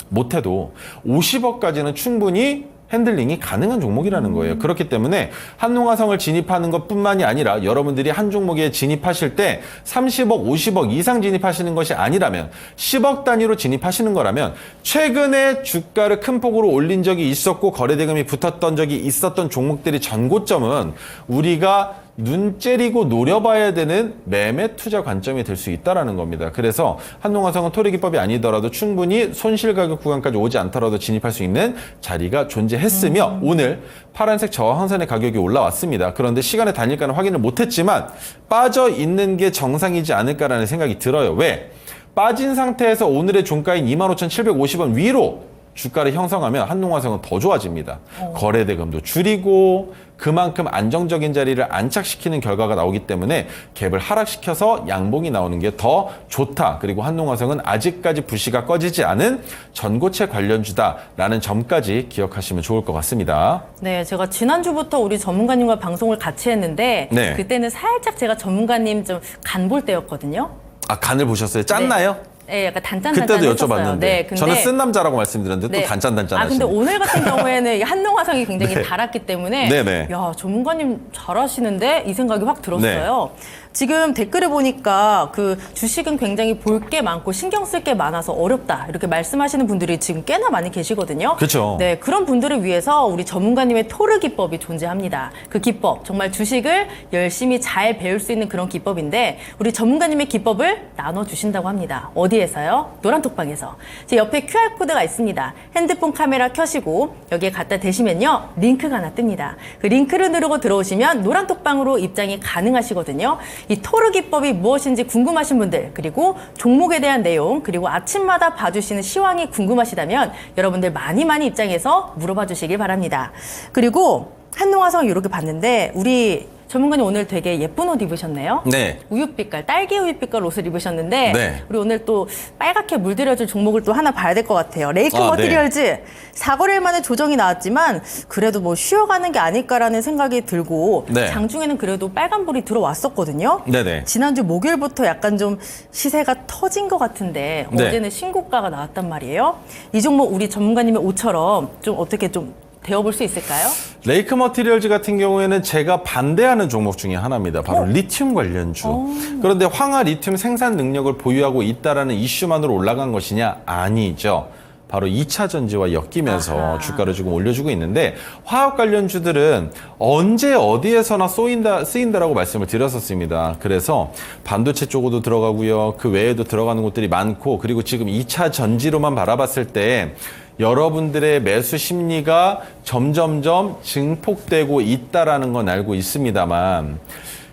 못해도 50억까지는 충분히 핸들링이 가능한 종목이라는 거예요. 그렇기 때문에 한농화성을 진입하는 것뿐만이 아니라 여러분들이 한 종목에 진입하실 때 30억, 50억 이상 진입하시는 것이 아니라면 10억 단위로 진입하시는 거라면 최근에 주가를 큰 폭으로 올린 적이 있었고 거래대금이 붙었던 적이 있었던 종목들이 전고점은 우리가 눈 째리고 노려봐야 되는 매매 투자 관점이 될 수 있다는 겁니다. 그래서 한농화성은 토르기법이 아니더라도 충분히 손실 가격 구간까지 오지 않더라도 진입할 수 있는 자리가 존재했으며 오늘 파란색 저항선의 가격이 올라왔습니다. 그런데 시간의 단일가는 확인을 못했지만 빠져 있는 게 정상이지 않을까라는 생각이 들어요. 왜? 빠진 상태에서 오늘의 종가인 25,750원 위로 주가를 형성하면 한농화성은 더 좋아집니다. 거래대금도 줄이고 그만큼 안정적인 자리를 안착시키는 결과가 나오기 때문에 갭을 하락시켜서 양봉이 나오는 게 더 좋다. 그리고 한농화성은 아직까지 불씨가 꺼지지 않은 전고체 관련주다라는 점까지 기억하시면 좋을 것 같습니다. 네, 제가 지난주부터 우리 전문가님과 방송을 같이 했는데 네. 그때는 살짝 제가 전문가님 좀 간 볼 때였거든요. 아, 간을 보셨어요? 짰나요? 네, 약간 단짠단짠 그때도 했었어요. 여쭤봤는데 네, 근데 저는 쓴 남자라고 말씀드렸는데 또 단짠단짠 아, 근데 하시네. 오늘 같은 경우에는 이 한농화성이 굉장히 네. 달았기 때문에 네네. 야, 전문가님 잘하시는데 이 생각이 확 들었어요. 지금 댓글을 보니까 그 주식은 굉장히 볼 게 많고 신경 쓸 게 많아서 어렵다 이렇게 말씀하시는 분들이 지금 꽤나 많이 계시거든요. 그렇죠. 네, 그런 분들을 위해서 우리 전문가님의 토르 기법이 존재합니다. 그 기법 정말 주식을 열심히 잘 배울 수 있는 그런 기법인데 우리 전문가님의 기법을 나눠주신다고 합니다. 어디에서요? 노란톡방에서. 제 옆에 QR코드가 있습니다. 핸드폰 카메라 켜시고 여기에 갖다 대시면요. 링크가 하나 뜹니다. 그 링크를 누르고 들어오시면 노란톡방으로 입장이 가능하시거든요. 이 토르 기법이 무엇인지 궁금하신 분들 그리고 종목에 대한 내용 그리고 아침마다 봐주시는 시황이 궁금하시다면 여러분들 많이 입장해서 물어봐 주시길 바랍니다. 그리고 한농화성 이렇게 봤는데 우리 전문가님 오늘 되게 예쁜 옷 입으셨네요. 네. 우유빛깔, 딸기 우유빛깔 옷을 입으셨는데 네. 우리 오늘 또 빨갛게 물들여줄 종목을 또 하나 봐야 될 것 같아요. 레이크 아, 머티리얼즈 4거래일 만에 조정이 나왔지만 그래도 뭐 쉬어가는 게 아닐까라는 생각이 들고 네. 장중에는 그래도 빨간불이 들어왔었거든요. 네네. 지난주 목요일부터 약간 좀 시세가 터진 것 같은데 네. 어제는 신고가가 나왔단 말이에요. 이 종목 우리 전문가님의 옷처럼 좀 어떻게 좀 되어볼 수 있을까요? 레이크 머티리얼즈 같은 경우에는 제가 반대하는 종목 중에 하나입니다. 바로 리튬 관련주. 그런데 황화 리튬 생산 능력을 보유하고 있다라는 이슈만으로 올라간 것이냐? 아니죠. 바로 2차 전지와 엮이면서 아하. 주가를 조금 올려주고 있는데 화학 관련주들은 언제 어디에서나 쓰인다라고 말씀을 드렸었습니다. 그래서 반도체 쪽으로도 들어가고요. 그 외에도 들어가는 곳들이 많고 그리고 지금 2차 전지로만 바라봤을 때 여러분들의 매수 심리가 점점점 증폭되고 있다라는 건 알고 있습니다만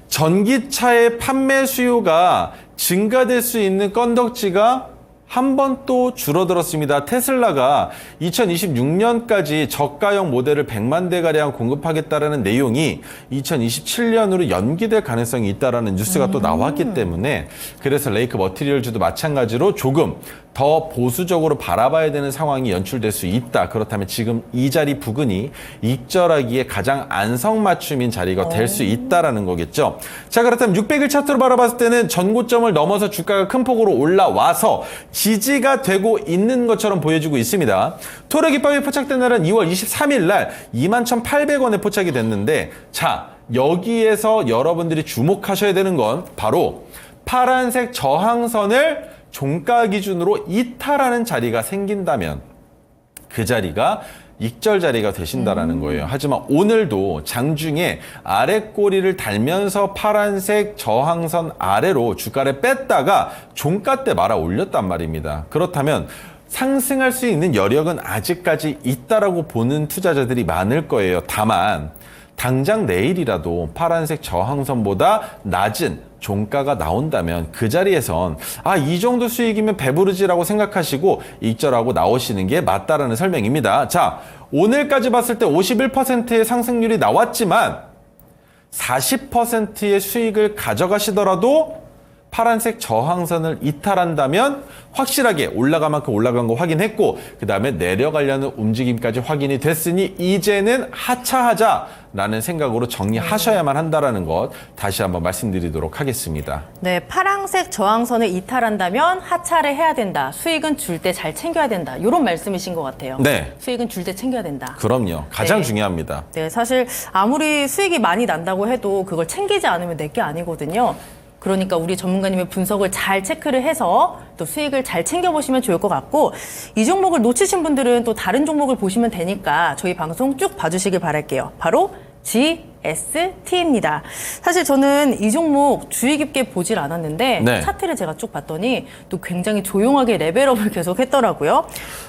전기차의 판매 수요가 증가될 수 있는 건덕지가 한 번 또 줄어들었습니다. 테슬라가 2026년까지 저가형 모델을 100만 대가량 공급하겠다라는 내용이 2027년으로 연기될 가능성이 있다라는 뉴스가 또 나왔기 때문에 그래서 레이크 머티리얼즈도 마찬가지로 조금 더 보수적으로 바라봐야 되는 상황이 연출될 수 있다. 그렇다면 지금 이 자리 부근이 익절하기에 가장 안성맞춤인 자리가 될 수 있다라는 거겠죠. 자, 그렇다면 600일 차트로 바라봤을 때는 전고점을 넘어서 주가가 큰 폭으로 올라와서 지지가 되고 있는 것처럼 보여지고 있습니다. 토르 기법이 포착된 날은 2월 23일 날 21,800원에 포착이 됐는데 자, 여기에서 여러분들이 주목하셔야 되는 건 바로 파란색 저항선을 종가 기준으로 이탈하는 자리가 생긴다면 그 자리가 익절 자리가 되신다라는 거예요. 하지만 오늘도 장중에 아래 꼬리를 달면서 파란색 저항선 아래로 주가를 뺐다가 종가 때 말아 올렸단 말입니다. 그렇다면 상승할 수 있는 여력은 아직까지 있다라고 보는 투자자들이 많을 거예요. 다만 당장 내일이라도 파란색 저항선보다 낮은 종가가 나온다면 그 자리에선 이 정도 수익이면 배부르지라고 생각하시고 익절하고 나오시는 게 맞다라는 설명입니다. 자, 오늘까지 봤을 때 51%의 상승률이 나왔지만 40%의 수익을 가져가시더라도 파란색 저항선을 이탈한다면 확실하게 올라간 만큼 올라간 거 확인했고 그 다음에 내려가려는 움직임까지 확인이 됐으니 이제는 하차하자라는 생각으로 정리하셔야만 한다라는 것 다시 한번 말씀드리도록 하겠습니다. 네, 파란색 저항선을 이탈한다면 하차를 해야 된다. 수익은 줄 때 잘 챙겨야 된다. 이런 말씀이신 것 같아요. 네. 수익은 줄 때 챙겨야 된다. 그럼요. 가장 네. 중요합니다. 네, 사실 아무리 수익이 많이 난다고 해도 그걸 챙기지 않으면 내게 아니거든요. 그러니까 우리 전문가님의 분석을 잘 체크를 해서 또 수익을 잘 챙겨보시면 좋을 것 같고 이 종목을 놓치신 분들은 또 다른 종목을 보시면 되니까 저희 방송 쭉 봐주시길 바랄게요. 바로 GST입니다. 사실 저는 이 종목 주의 깊게 보질 않았는데 네. 차트를 제가 쭉 봤더니 또 굉장히 조용하게 레벨업을 계속 했더라고요.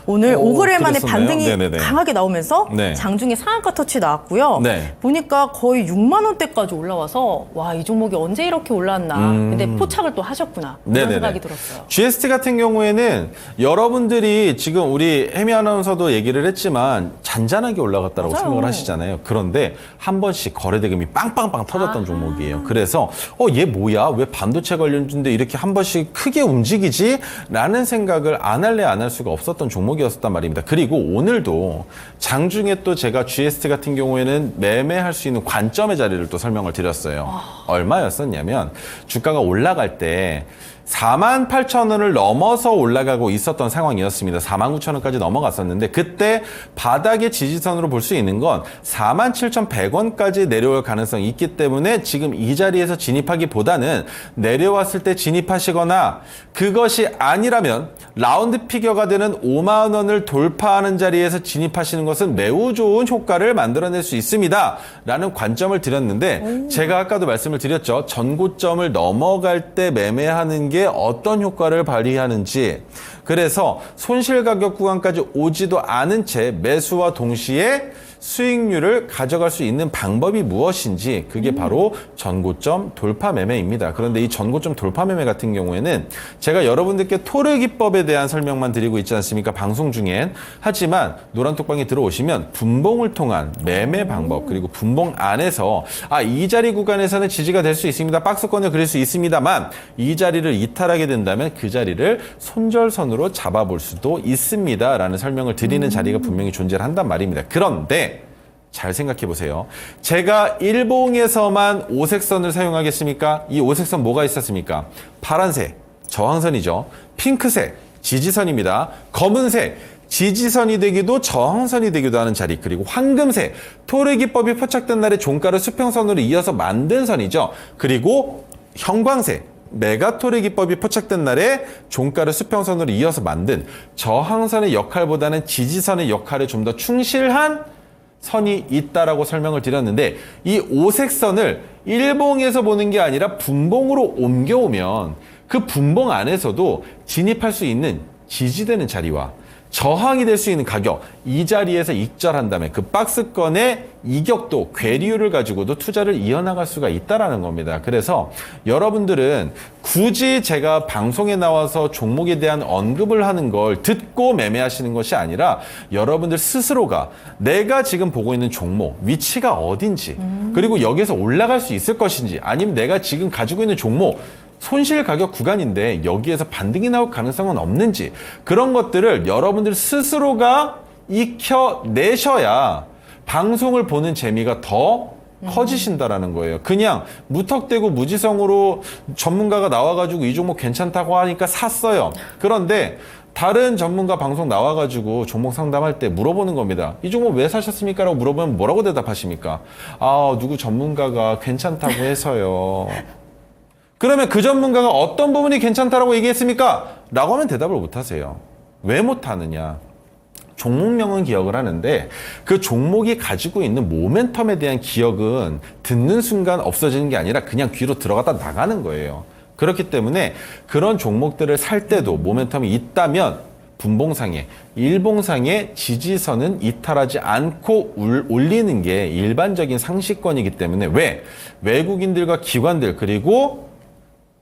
오늘 5거래 만에 그랬었나요? 반등이 네네네. 강하게 나오면서 네. 장중에 상한가 터치 나왔고요. 네. 보니까 거의 6만 원대까지 올라와서 와, 이 종목이 언제 이렇게 올랐나. 근데 포착을 또 하셨구나. 이런 네네네. 생각이 들었어요. GST 같은 경우에는 여러분들이 지금 우리 혜미 아나운서도 얘기를 했지만 잔잔하게 올라갔다고 맞아요. 생각을 하시잖아요. 그런데 한 번씩 거래대금이 빵빵빵 터졌던 종목이에요. 그래서 얘 뭐야? 왜 반도체 관련주인데 이렇게 한 번씩 크게 움직이지? 라는 생각을 안 할래 안 할 수가 없었던 종목이었단 말입니다. 그리고 오늘도 장중에 또 제가 GST 같은 경우에는 매매할 수 있는 관점의 자리를 또 설명을 드렸어요. 얼마였었냐면 주가가 올라갈 때 48,000원을 넘어서 올라가고 있었던 상황이었습니다. 49,000원까지 넘어갔었는데 그때 바닥의 지지선으로 볼 수 있는 건 47,100원까지 내려올 가능성이 있기 때문에 지금 이 자리에서 진입하기보다는 내려왔을 때 진입하시거나 그것이 아니라면 라운드 피겨가 되는 5만 원을 돌파하는 자리에서 진입하시는 것은 매우 좋은 효과를 만들어낼 수 있습니다. 라는 관점을 드렸는데 제가 아까도 말씀을 드렸죠. 전고점을 넘어갈 때 매매하는 게 어떤 효과를 발휘하는지 그래서 손실 가격 구간까지 오지도 않은 채 매수와 동시에 수익률을 가져갈 수 있는 방법이 무엇인지 그게 바로 전고점 돌파 매매입니다. 그런데 이 전고점 돌파 매매 같은 경우에는 제가 여러분들께 토르 기법에 대한 설명만 드리고 있지 않습니까? 방송 중엔. 하지만 노란톡방에 들어오시면 분봉을 통한 매매 방법 그리고 분봉 안에서 이 자리 구간에서는 지지가 될 수 있습니다. 박스권을 그릴 수 있습니다만 이 자리를 이탈하게 된다면 그 자리를 손절선으로 잡아볼 수도 있습니다. 라는 설명을 드리는 자리가 분명히 존재를 한단 말입니다. 그런데 잘 생각해 보세요. 제가 일봉에서만 오색선을 사용하겠습니까? 이 오색선 뭐가 있었습니까? 파란색, 저항선이죠. 핑크색, 지지선입니다. 검은색, 지지선이 되기도 저항선이 되기도 하는 자리. 그리고 황금색, 토르 기법이 포착된 날의 종가를 수평선으로 이어서 만든 선이죠. 그리고 형광색, 메가토르 기법이 포착된 날에 종가를 수평선으로 이어서 만든 저항선의 역할보다는 지지선의 역할에 좀 더 충실한 선이 있다라고 설명을 드렸는데 이 오색선을 일봉에서 보는 게 아니라 분봉으로 옮겨오면 그 분봉 안에서도 진입할 수 있는 지지되는 자리와 저항이 될 수 있는 가격 이 자리에서 익절한다면 그 박스권의 이격도 괴리율을 가지고도 투자를 이어나갈 수가 있다라는 겁니다. 그래서 여러분들은 굳이 제가 방송에 나와서 종목에 대한 언급을 하는 걸 듣고 매매하시는 것이 아니라 여러분들 스스로가 내가 지금 보고 있는 종목 위치가 어딘지 그리고 여기서 올라갈 수 있을 것인지 아니면 내가 지금 가지고 있는 종목 손실 가격 구간인데 여기에서 반등이 나올 가능성은 없는지 그런 것들을 여러분들 스스로가 익혀내셔야 방송을 보는 재미가 더 커지신다라는 거예요. 그냥 무턱대고 무지성으로 전문가가 나와가지고 이 종목 괜찮다고 하니까 샀어요. 그런데 다른 전문가 방송 나와가지고 종목 상담할 때 물어보는 겁니다. 이 종목 왜 사셨습니까? 라고 물어보면 뭐라고 대답하십니까? 누구 전문가가 괜찮다고 해서요. 그러면 그 전문가가 어떤 부분이 괜찮다라고 얘기했습니까? 라고 하면 대답을 못 하세요. 왜 못 하느냐? 종목명은 기억을 하는데 그 종목이 가지고 있는 모멘텀에 대한 기억은 듣는 순간 없어지는 게 아니라 그냥 귀로 들어갔다 나가는 거예요. 그렇기 때문에 그런 종목들을 살 때도 모멘텀이 있다면 분봉상에, 일봉상에 지지선은 이탈하지 않고 올리는 게 일반적인 상식권이기 때문에 왜? 외국인들과 기관들 그리고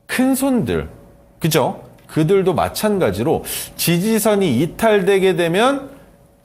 큰 손들, 그죠? 그들도 마찬가지로 지지선이 이탈되게 되면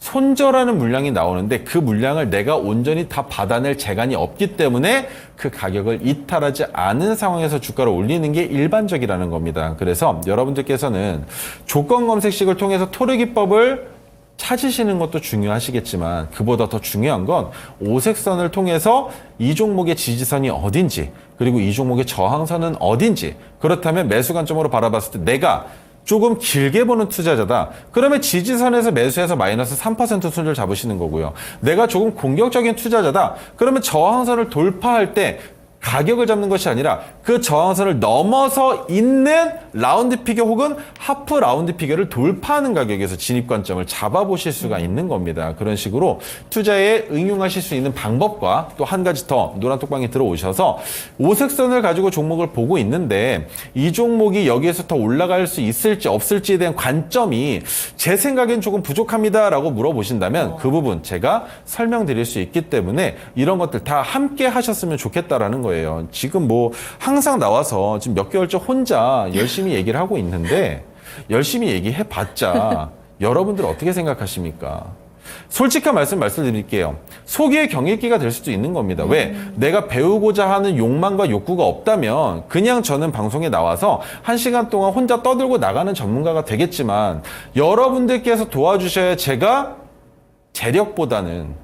손절하는 물량이 나오는데 그 물량을 내가 온전히 다 받아낼 재간이 없기 때문에 그 가격을 이탈하지 않은 상황에서 주가를 올리는 게 일반적이라는 겁니다. 그래서 여러분들께서는 조건 검색식을 통해서 토르기법을 찾으시는 것도 중요하시겠지만 그보다 더 중요한 건 오색선을 통해서 이 종목의 지지선이 어딘지 그리고 이 종목의 저항선은 어딘지 그렇다면 매수 관점으로 바라봤을 때 내가 조금 길게 보는 투자자다. 그러면 지지선에서 매수해서 마이너스 3% 손절 잡으시는 거고요. 내가 조금 공격적인 투자자다. 그러면 저항선을 돌파할 때 가격을 잡는 것이 아니라 그 저항선을 넘어서 있는 라운드 피겨 혹은 하프 라운드 피겨를 돌파하는 가격에서 진입 관점을 잡아보실 수가 있는 겁니다. 그런 식으로 투자에 응용하실 수 있는 방법과 또 한 가지 더 노란톡방에 들어오셔서 오색선을 가지고 종목을 보고 있는데 이 종목이 여기에서 더 올라갈 수 있을지 없을지에 대한 관점이 제 생각엔 조금 부족합니다라고 물어보신다면 그 부분 제가 설명드릴 수 있기 때문에 이런 것들 다 함께 하셨으면 좋겠다라는 거예요. 지금 뭐 항상 나와서 지금 몇 개월째 혼자 열심히 얘기를 하고 있는데 열심히 얘기해봤자 여러분들 어떻게 생각하십니까? 솔직한 말씀드릴게요. 소기의 경읽기가 될 수도 있는 겁니다. 왜? 내가 배우고자 하는 욕망과 욕구가 없다면 그냥 저는 방송에 나와서 1시간 동안 혼자 떠들고 나가는 전문가가 되겠지만 여러분들께서 도와주셔야 제가 재력보다는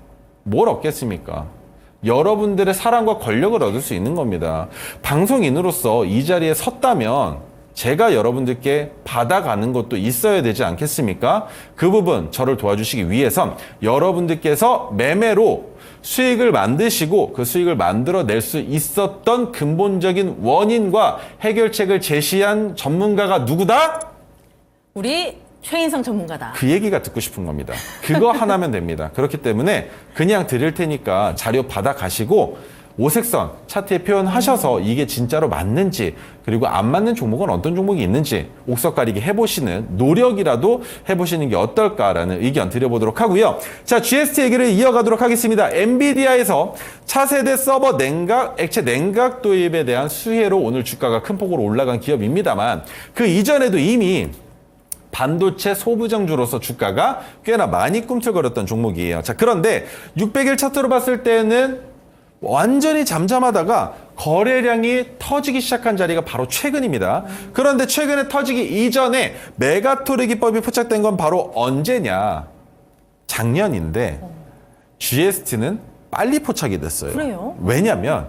뭘 얻겠습니까? 여러분들의 사랑과 권력을 얻을 수 있는 겁니다. 방송인으로서 이 자리에 섰다면 제가 여러분들께 받아가는 것도 있어야 되지 않겠습니까? 그 부분 저를 도와주시기 위해선 여러분들께서 매매로 수익을 만드시고 그 수익을 만들어낼 수 있었던 근본적인 원인과 해결책을 제시한 전문가가 누구다? 우리 최인성 전문가다. 그 얘기가 듣고 싶은 겁니다. 그거 하나면 됩니다. 그렇기 때문에 그냥 드릴 테니까 자료 받아가시고 오색선 차트에 표현하셔서 이게 진짜로 맞는지 그리고 안 맞는 종목은 어떤 종목이 있는지 옥석 가리기 해보시는 노력이라도 해보시는 게 어떨까라는 의견 드려보도록 하고요. 자, GST 얘기를 이어가도록 하겠습니다. 엔비디아에서 차세대 서버 냉각, 액체 냉각 도입에 대한 수혜로 오늘 주가가 큰 폭으로 올라간 기업입니다만 그 이전에도 이미 반도체 소부장주로서 주가가 꽤나 많이 꿈틀거렸던 종목이에요. 자, 그런데 600일 차트로 봤을 때는 완전히 잠잠하다가 거래량이 터지기 시작한 자리가 바로 최근입니다. 그런데 최근에 터지기 이전에 메가토르 기법이 포착된 건 바로 언제냐? 작년인데 GST는 빨리 포착이 됐어요. 그래요? 왜냐면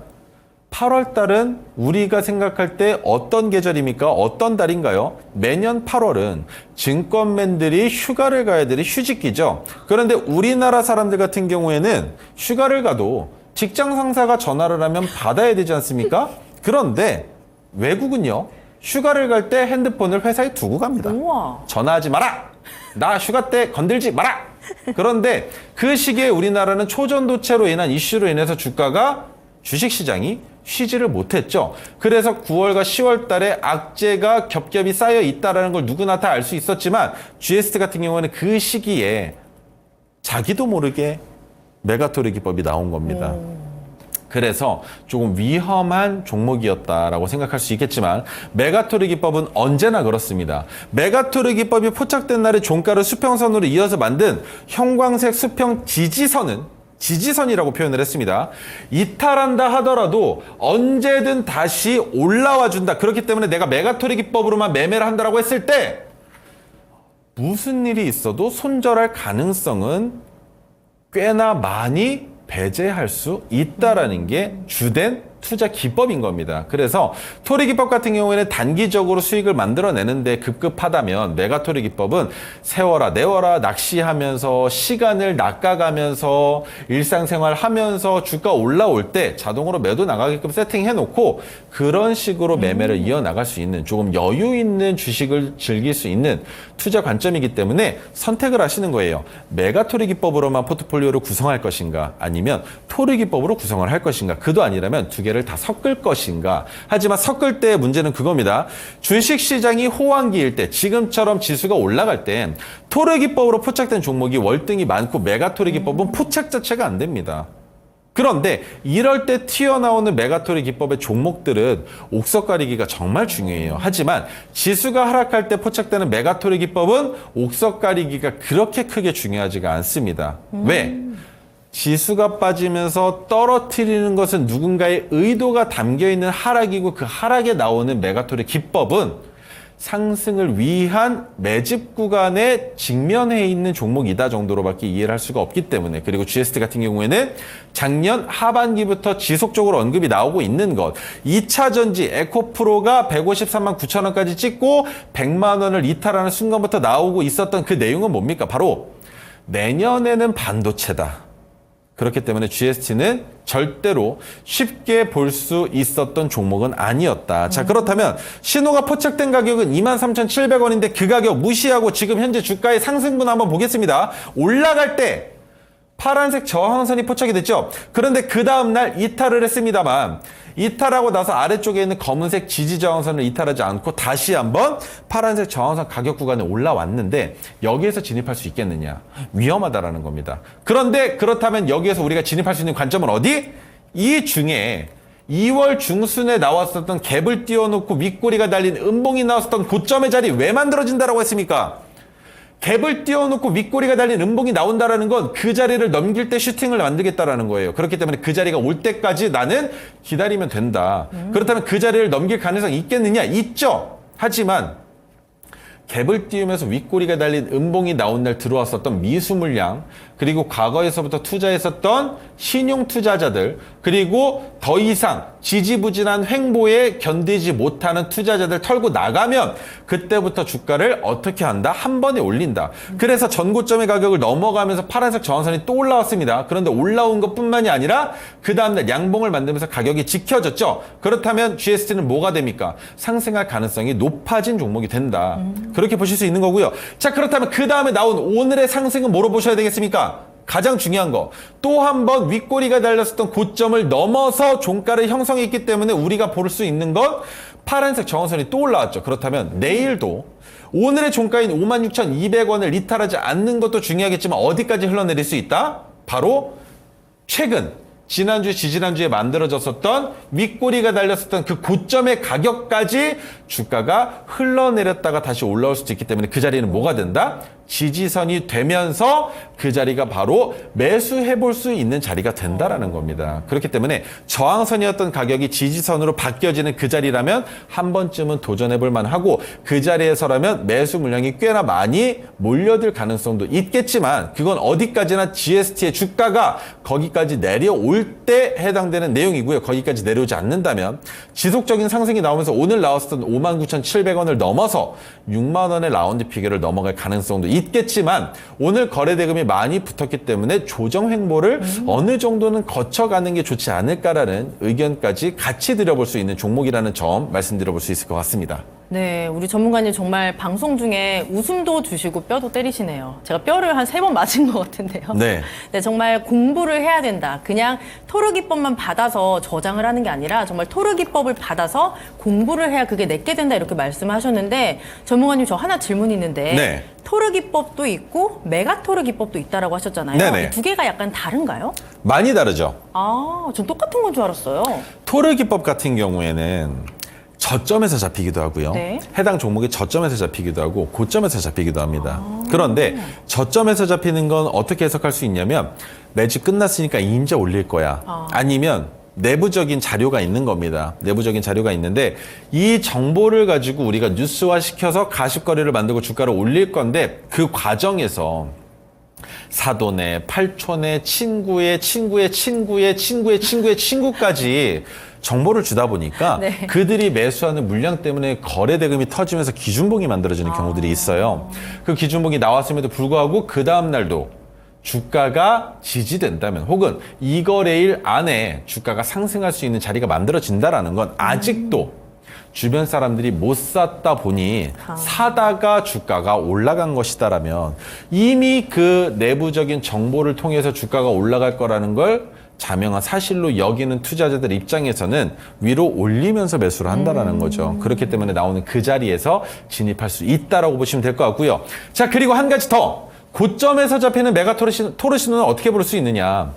8월 달은 우리가 생각할 때 어떤 계절입니까? 어떤 달인가요? 매년 8월은 증권맨들이 휴가를 가야 될 휴직기죠. 그런데 우리나라 사람들 같은 경우에는 휴가를 가도 직장 상사가 전화를 하면 받아야 되지 않습니까? 그런데 외국은요. 휴가를 갈 때 핸드폰을 회사에 두고 갑니다. 우와. 전화하지 마라! 나 휴가 때 건들지 마라! 그런데 그 시기에 우리나라는 초전도체로 인한 이슈로 인해서 주가가 주식시장이 쉬지를 못했죠. 그래서 9월과 10월 달에 악재가 겹겹이 쌓여 있다는 걸 누구나 다 알 수 있었지만 GST 같은 경우는 그 시기에 자기도 모르게 메가토르 기법이 나온 겁니다. 그래서 조금 위험한 종목이었다라고 생각할 수 있겠지만 메가토르 기법은 언제나 그렇습니다. 메가토르 기법이 포착된 날의 종가를 수평선으로 이어서 만든 형광색 수평 지지선이라고 표현을 했습니다. 이탈한다 하더라도 언제든 다시 올라와 준다. 그렇기 때문에 내가 메가토르 기법으로만 매매를 한다라고 했을 때 무슨 일이 있어도 손절할 가능성은 꽤나 많이 배제할 수 있다라는 게 주된 투자 기법인 겁니다. 그래서 토리 기법 같은 경우에는 단기적으로 수익을 만들어내는데 급급하다면 메가토리 기법은 세워라 내워라 낚시하면서 시간을 낚아가면서 일상생활 하면서 주가 올라올 때 자동으로 매도 나가게끔 세팅해놓고 그런 식으로 매매를 이어나갈 수 있는 조금 여유 있는 주식을 즐길 수 있는 투자 관점이기 때문에 선택을 하시는 거예요. 메가토리 기법으로만 포트폴리오를 구성할 것인가 아니면 토리 기법으로 구성을 할 것인가 그도 아니라면 두 개를 다 섞을 것인가. 하지만 섞을 때의 문제는 그겁니다. 주식시장이 호황기일 때 지금처럼 지수가 올라갈 때 토르 기법으로 포착된 종목이 월등히 많고 메가토르 기법은 포착 자체가 안 됩니다. 그런데 이럴 때 튀어나오는 메가토리 기법의 종목들은 옥석 가리기가 정말 중요해요. 하지만 지수가 하락할 때 포착되는 메가토리 기법은 옥석 가리기가 그렇게 크게 중요하지가 않습니다. 왜? 지수가 빠지면서 떨어뜨리는 것은 누군가의 의도가 담겨있는 하락이고 그 하락에 나오는 메가토리 기법은 상승을 위한 매집 구간에 직면해 있는 종목이다 정도로밖에 이해를 할 수가 없기 때문에, 그리고 GST 같은 경우에는 작년 하반기부터 지속적으로 언급이 나오고 있는 것, 2차 전지 에코프로가 153만 9천 원까지 찍고 100만 원을 이탈하는 순간부터 나오고 있었던 그 내용은 뭡니까? 바로 내년에는 반도체다. 그렇기 때문에 GST는 절대로 쉽게 볼 수 있었던 종목은 아니었다. 자, 그렇다면 신호가 포착된 가격은 23,700원인데 그 가격 무시하고 지금 현재 주가의 상승분 한번 보겠습니다. 올라갈 때 파란색 저항선이 포착이 됐죠. 그런데 그 다음날 이탈을 했습니다만 이탈하고 나서 아래쪽에 있는 검은색 지지 저항선을 이탈하지 않고 다시 한번 파란색 저항선 가격 구간에 올라왔는데 여기에서 진입할 수 있겠느냐? 위험하다라는 겁니다. 그런데 그렇다면 여기에서 우리가 진입할 수 있는 관점은 어디? 이 중에 2월 중순에 나왔었던 갭을 띄워놓고 윗꼬리가 달린 음봉이 나왔었던 고점의 자리 왜 만들어진다라고 했습니까? 갭을 띄워놓고 윗꼬리가 달린 음봉이 나온다라는 건 그 자리를 넘길 때 슈팅을 만들겠다라는 거예요. 그렇기 때문에 그 자리가 올 때까지 나는 기다리면 된다. 그렇다면 그 자리를 넘길 가능성이 있겠느냐? 있죠. 하지만 갭을 띄우면서 윗꼬리가 달린 음봉이 나온 날 들어왔었던 미수 물량, 그리고 과거에서부터 투자했었던 신용 투자자들, 그리고 더 이상 지지부진한 횡보에 견디지 못하는 투자자들 털고 나가면 그때부터 주가를 어떻게 한다? 한 번에 올린다. 그래서 전고점의 가격을 넘어가면서 파란색 저항선이 또 올라왔습니다. 그런데 올라온 것뿐만이 아니라 그 다음날 양봉을 만들면서 가격이 지켜졌죠. 그렇다면 GST는 뭐가 됩니까? 상승할 가능성이 높아진 종목이 된다. 그렇게 보실 수 있는 거고요. 자, 그렇다면 그 다음에 나온 오늘의 상승은 뭐로 보셔야 되겠습니까? 가장 중요한 거, 또 한 번 윗꼬리가 달렸었던 고점을 넘어서 종가를 형성했기 때문에 우리가 볼 수 있는 건 파란색 저항선이 또 올라왔죠. 그렇다면 내일도 오늘의 종가인 56,200원을 이탈하지 않는 것도 중요하겠지만 어디까지 흘러내릴 수 있다? 바로 최근 지난주, 지지난주에 만들어졌었던 윗꼬리가 달렸었던 그 고점의 가격까지 주가가 흘러내렸다가 다시 올라올 수도 있기 때문에 그 자리는 뭐가 된다? 지지선이 되면서 그 자리가 바로 매수해 볼 수 있는 자리가 된다라는 겁니다. 그렇기 때문에 저항선이었던 가격이 지지선으로 바뀌어지는 그 자리라면 한 번쯤은 도전해 볼 만하고, 그 자리에서라면 매수 물량이 꽤나 많이 몰려들 가능성도 있겠지만 그건 어디까지나 GST의 주가가 거기까지 내려올 때 해당되는 내용이고요. 거기까지 내려오지 않는다면 지속적인 상승이 나오면서 오늘 나왔었던 59,700원을 넘어서 6만 원의 라운드 피겨를 넘어갈 가능성도 있겠지만 오늘 거래대금이 많이 붙었기 때문에 조정 횡보를 어느 정도는 거쳐가는 게 좋지 않을까라는 의견까지 같이 드려볼 수 있는 종목이라는 점 말씀드려볼 수 있을 것 같습니다. 네, 우리 전문가님 정말 방송 중에 웃음도 주시고 뼈도 때리시네요. 제가 뼈를 한 3번 맞은 것 같은데요. 네. 네, 정말 공부를 해야 된다. 그냥 토르기법만 받아서 저장을 하는 게 아니라 정말 토르기법을 받아서 공부를 해야 그게 내게 된다 이렇게 말씀하셨는데, 전문가님 저 하나 질문이 있는데 네. 토르기법도 있고 메가토르 기법도 있다라고 하셨잖아요. 네네. 이 두 개가 약간 다른가요? 많이 다르죠. 아, 전 똑같은 건 줄 알았어요. 토르 기법 같은 경우에는 저점에서 잡히기도 하고요. 네. 해당 종목이 저점에서 잡히기도 하고 고점에서 잡히기도 합니다. 그런데 저점에서 잡히는 건 어떻게 해석할 수 있냐면 매집 끝났으니까 이제 올릴 거야. 아니면 내부적인 자료가 있는 겁니다. 내부적인 자료가 있는데 이 정보를 가지고 우리가 뉴스화 시켜서 가십거리를 만들고 주가를 올릴 건데 그 과정에서 사돈의, 팔촌의, 친구의, 친구의, 친구의, 친구의, 친구의 친구까지 정보를 주다 보니까 네. 그들이 매수하는 물량 때문에 거래 대금이 터지면서 기준봉이 만들어지는 경우들이 있어요. 그 기준봉이 나왔음에도 불구하고 그 다음 날도 주가가 지지된다면 혹은 이 거래일 안에 주가가 상승할 수 있는 자리가 만들어진다라는 건 아직도 주변 사람들이 못 샀다 보니 사다가 주가가 올라간 것이다라면 이미 그 내부적인 정보를 통해서 주가가 올라갈 거라는 걸 자명한 사실로 여기는 투자자들 입장에서는 위로 올리면서 매수를 한다라는 거죠. 그렇기 때문에 나오는 그 자리에서 진입할 수 있다라고 보시면 될 것 같고요. 자, 그리고 한 가지 더. 고점에서 잡히는 메가토르 신호는 어떻게 볼 수 있느냐.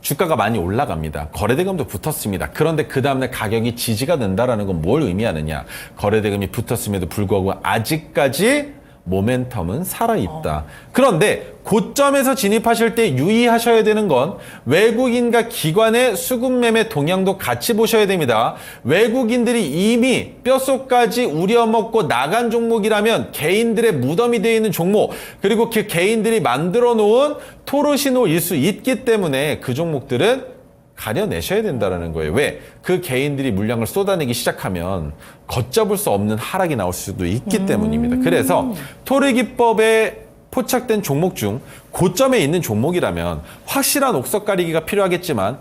주가가 많이 올라갑니다. 거래대금도 붙었습니다. 그런데 그 다음날 가격이 지지가 된다라는 건 뭘 의미하느냐? 거래대금이 붙었음에도 불구하고 아직까지 모멘텀은 살아있다. 그런데 고점에서 진입하실 때 유의하셔야 되는 건 외국인과 기관의 수급 매매 동향도 같이 보셔야 됩니다. 외국인들이 이미 뼛속까지 우려먹고 나간 종목이라면 개인들의 무덤이 되어 있는 종목, 그리고 그 개인들이 만들어 놓은 토르시노일 수 있기 때문에 그 종목들은 가려내셔야 된다는 거예요. 왜? 그 개인들이 물량을 쏟아내기 시작하면 걷잡을 수 없는 하락이 나올 수도 있기 때문입니다. 그래서 토르기법에 포착된 종목 중 고점에 있는 종목이라면 확실한 옥석 가리기가 필요하겠지만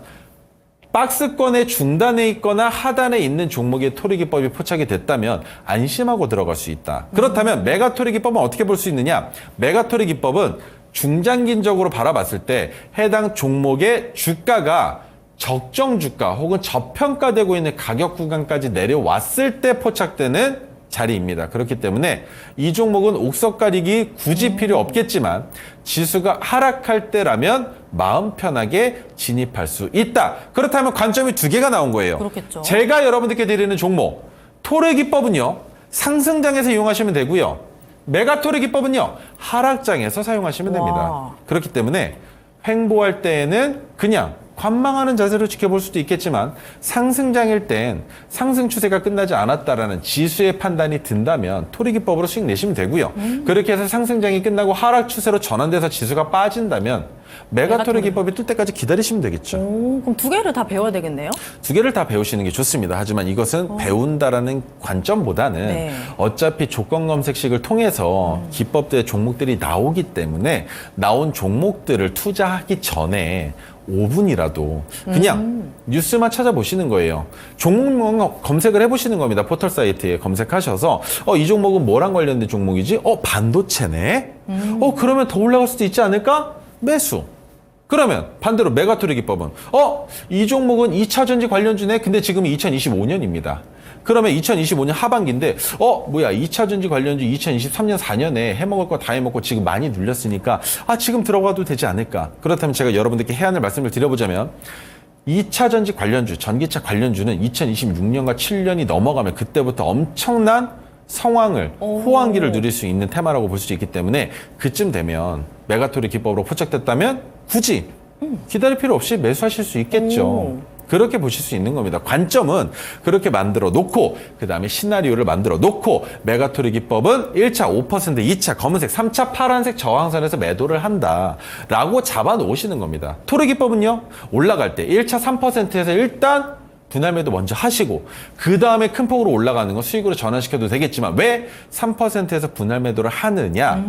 박스권의 중단에 있거나 하단에 있는 종목에 토르기법이 포착이 됐다면 안심하고 들어갈 수 있다. 그렇다면 메가토르기법은 어떻게 볼 수 있느냐? 메가토르기법은 중장기적으로 바라봤을 때 해당 종목의 주가가 적정 주가 혹은 저평가되고 있는 가격 구간까지 내려왔을 때 포착되는 자리입니다. 그렇기 때문에 이 종목은 옥석 가리기 굳이 필요 없겠지만 지수가 하락할 때라면 마음 편하게 진입할 수 있다. 그렇다면 관점이 두 개가 나온 거예요. 그렇겠죠. 제가 여러분들께 드리는 종목 토르 기법은요. 상승장에서 이용하시면 되고요. 메가토르 기법은요. 하락장에서 사용하시면 됩니다. 와. 그렇기 때문에 횡보할 때에는 그냥 관망하는 자세로 지켜볼 수도 있겠지만 상승장일 땐 상승 추세가 끝나지 않았다라는 지수의 판단이 든다면 토르기법으로 수익 내시면 되고요. 그렇게 해서 상승장이 끝나고 하락 추세로 전환돼서 지수가 빠진다면 메가토르기법이 뜰 때까지 기다리시면 되겠죠. 오, 그럼 두 개를 다 배워야 되겠네요? 두 개를 다 배우시는 게 좋습니다. 하지만 이것은 배운다라는 관점보다는 네. 어차피 조건 검색식을 통해서 기법들의 종목들이 나오기 때문에 나온 종목들을 투자하기 전에 5분이라도 그냥 뉴스만 찾아보시는 거예요. 종목 검색을 해보시는 겁니다. 포털 사이트에 검색하셔서 이 종목은 뭐랑 관련된 종목이지? 반도체네? 그러면 더 올라갈 수도 있지 않을까? 매수. 그러면 반대로 메가토르 기법은 이 종목은 2차전지 관련주네. 근데 지금이 2025년입니다. 그러면 2025년 하반기인데 2차전지 관련주 2023년 4년에 해먹을 거 다 해먹고 지금 많이 눌렸으니까 지금 들어가도 되지 않을까. 그렇다면 제가 여러분들께 해안을 말씀을 드려보자면 2차전지 관련주, 전기차 관련주는 2026년과 7년이 넘어가면 그때부터 엄청난 성황을, 호황기를 누릴 수 있는 테마라고 볼 수 있기 때문에 그쯤 되면 메가토르 기법으로 포착됐다면 굳이 기다릴 필요 없이 매수하실 수 있겠죠. 그렇게 보실 수 있는 겁니다. 관점은 그렇게 만들어 놓고 그 다음에 시나리오를 만들어 놓고 메가토르 기법은 1차 5%, 2차 검은색, 3차 파란색 저항선에서 매도를 한다라고 잡아 놓으시는 겁니다. 토르 기법은요. 올라갈 때 1차 3%에서 일단 분할 매도 먼저 하시고 그 다음에 큰 폭으로 올라가는 거 수익으로 전환시켜도 되겠지만 왜 3%에서 분할 매도를 하느냐?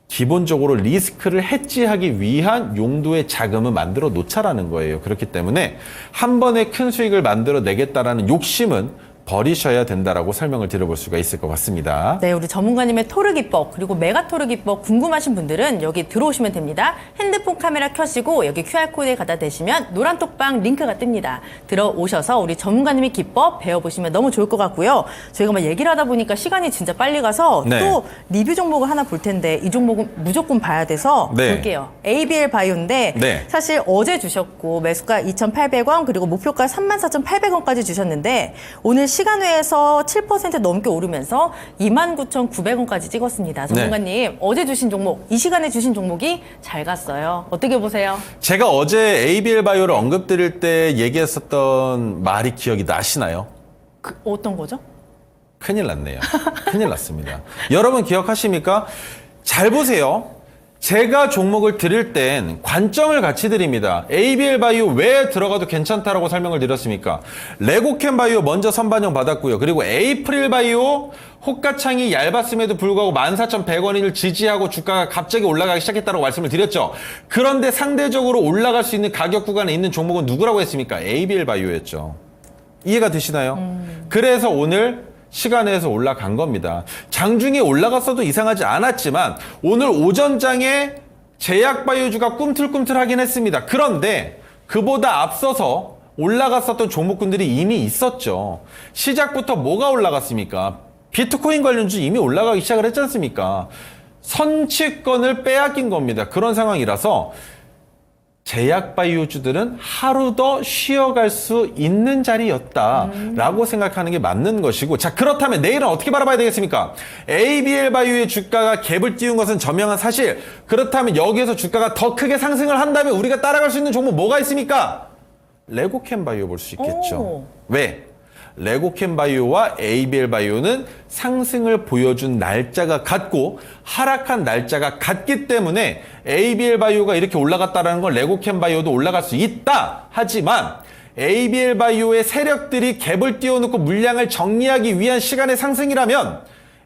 기본적으로 리스크를 해지하기 위한 용도의 자금을 만들어 놓자라는 거예요. 그렇기 때문에 한 번에 큰 수익을 만들어 내겠다라는 욕심은 버리셔야 된다라고 설명을 드려볼 수가 있을 것 같습니다. 네, 우리 전문가님의 토르 기법 그리고 메가토르 기법 궁금하신 분들은 여기 들어오시면 됩니다. 핸드폰 카메라 켜시고 여기 QR코드에 갖다 대시면 노란 톡방 링크가 뜹니다. 들어오셔서 우리 전문가님의 기법 배워보시면 너무 좋을 것 같고요. 저희가 막 얘기를 하다 보니까 시간이 진짜 빨리 가서 네. 또 리뷰 종목을 하나 볼 텐데 이 종목은 무조건 봐야 돼서 네. 볼게요. ABL 바이오인데 네. 사실 어제 주셨고 매수가 2,800원 그리고 목표가 34,800원까지 주셨는데 오늘 시간 외에서 7% 넘게 오르면서 29,900원까지 찍었습니다. 전문가님, 어제 주신 종목, 이 시간에 주신 종목이 잘 갔어요. 어떻게 보세요? 제가 어제 ABL 바이오를 언급드릴 때 얘기했었던 말이 기억이 나시나요? 어떤 거죠? 큰일 났네요. 큰일 났습니다. 여러분 기억하십니까? 잘 보세요. 제가 종목을 드릴 땐 관점을 같이 드립니다. ABL 바이오 왜 들어가도 괜찮다라고 설명을 드렸습니까? 레고캠 바이오 먼저 선반영 받았고요. 그리고 에이프릴 바이오 호가창이 얇았음에도 불구하고 14,100원을 지지하고 주가가 갑자기 올라가기 시작했다고 말씀을 드렸죠. 그런데 상대적으로 올라갈 수 있는 가격 구간에 있는 종목은 누구라고 했습니까? ABL 바이오였죠. 이해가 되시나요? 그래서 오늘 시간에서 올라간 겁니다. 장중에 올라갔어도 이상하지 않았지만 오늘 오전장에 제약바이오주가 꿈틀꿈틀하긴 했습니다. 그런데 그보다 앞서서 올라갔었던 종목군들이 이미 있었죠. 시작부터 뭐가 올라갔습니까? 비트코인 관련주 이미 올라가기 시작을 했지 않습니까? 선취권을 빼앗긴 겁니다. 그런 상황이라서 제약바이오주들은 하루 더 쉬어갈 수 있는 자리였다라고 생각하는 게 맞는 것이고, 자, 그렇다면 내일은 어떻게 바라봐야 되겠습니까? ABL바이오의 주가가 갭을 띄운 것은 저명한 사실. 그렇다면 여기에서 주가가 더 크게 상승을 한다면 우리가 따라갈 수 있는 종목 뭐가 있습니까? 레고캠바이오 볼 수 있겠죠. 오. 왜? 레고캠바이오와 ABL바이오는 상승을 보여준 날짜가 같고 하락한 날짜가 같기 때문에 ABL바이오가 이렇게 올라갔다는 건 레고캠바이오도 올라갈 수 있다. 하지만 ABL바이오의 세력들이 갭을 띄워놓고 물량을 정리하기 위한 시간의 상승이라면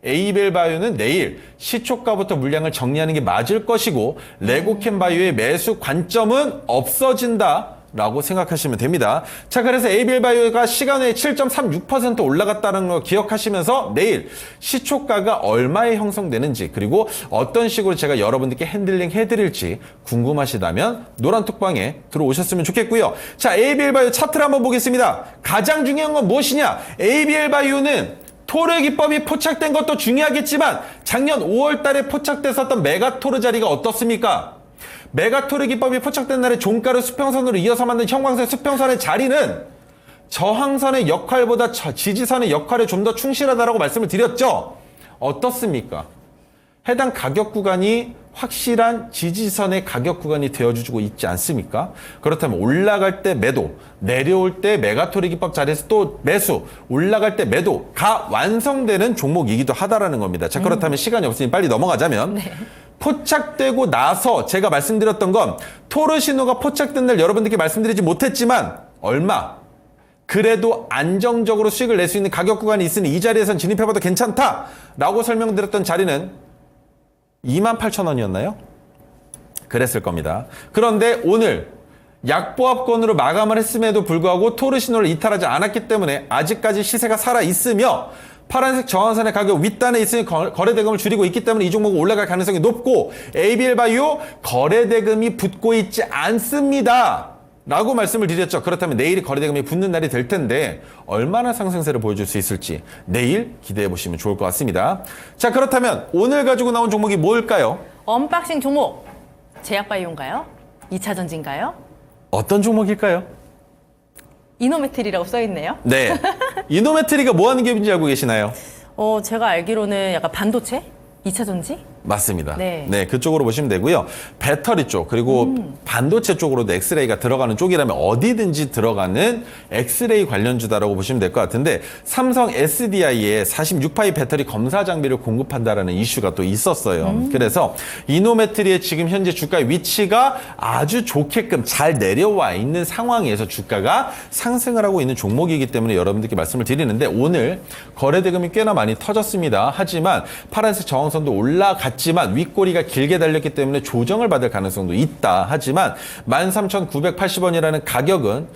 ABL바이오는 내일 시초가부터 물량을 정리하는 게 맞을 것이고 레고캠바이오의 매수 관점은 없어진다. 라고 생각하시면 됩니다. 자, 그래서 ABL바이오가 시간 외에 7.36% 올라갔다는 걸 기억하시면서 내일 시초가가 얼마에 형성되는지 그리고 어떤 식으로 제가 여러분들께 핸들링 해드릴지 궁금하시다면 노란톡방에 들어오셨으면 좋겠고요. 자, ABL바이오 차트를 한번 보겠습니다. 가장 중요한 건 무엇이냐? ABL바이오는 토르 기법이 포착된 것도 중요하겠지만 작년 5월 달에 포착됐었던 메가토르 자리가 어떻습니까? 메가토르 기법이 포착된 날에 종가를 수평선으로 이어서 만든 형광색 수평선의 자리는 저항선의 역할보다 지지선의 역할에 좀 더 충실하다고 말씀을 드렸죠. 어떻습니까? 해당 가격 구간이 확실한 지지선의 가격 구간이 되어주고 있지 않습니까? 그렇다면 올라갈 때 매도, 내려올 때 메가토르 기법 자리에서 또 매수, 올라갈 때 매도가 완성되는 종목이기도 하다라는 겁니다. 자, 그렇다면 시간이 없으니 빨리 넘어가자면 포착되고 나서 제가 말씀드렸던 건 토르 신호가 포착된 날 여러분들께 말씀드리지 못했지만 얼마? 그래도 안정적으로 수익을 낼 수 있는 가격 구간이 있으니 이 자리에선 진입해봐도 괜찮다라고 설명드렸던 자리는 28,000원이었나요? 그랬을 겁니다. 그런데 오늘 약보합권으로 마감을 했음에도 불구하고 토르 신호를 이탈하지 않았기 때문에 아직까지 시세가 살아있으며 파란색 저항선의 가격 윗단에 있으니 거래대금을 줄이고 있기 때문에 이 종목은 올라갈 가능성이 높고 ABL바이오 거래대금이 붙고 있지 않습니다. 라고 말씀을 드렸죠. 그렇다면 내일이 거래대금이 붙는 날이 될 텐데 얼마나 상승세를 보여줄 수 있을지 내일 기대해 보시면 좋을 것 같습니다. 자, 그렇다면 오늘 가지고 나온 종목이 뭘까요? 언박싱 종목. 제약바이오인가요? 2차전지인가요? 어떤 종목일까요? 이노메트리라고 써있네요. 네. 이노메트리가 뭐 하는 기업인지 알고 계시나요? 제가 알기로는 약간 반도체? 2차전지? 맞습니다. 네. 네, 그쪽으로 보시면 되고요. 배터리 쪽 그리고 반도체 쪽으로도 엑스레이가 들어가는 쪽이라면 어디든지 들어가는 엑스레이 관련주다라고 보시면 될 것 같은데 삼성 SDI에 46파이 배터리 검사 장비를 공급한다라는 이슈가 또 있었어요. 그래서 이노메트리의 지금 현재 주가의 위치가 아주 좋게끔 잘 내려와 있는 상황에서 주가가 상승을 하고 있는 종목이기 때문에 여러분들께 말씀을 드리는데 오늘 거래대금이 꽤나 많이 터졌습니다. 하지만 파란색 저항선도 올라갔지만 윗꼬리가 길게 달렸기 때문에 조정을 받을 가능성도 있다. 하지만 13,980원이라는 가격은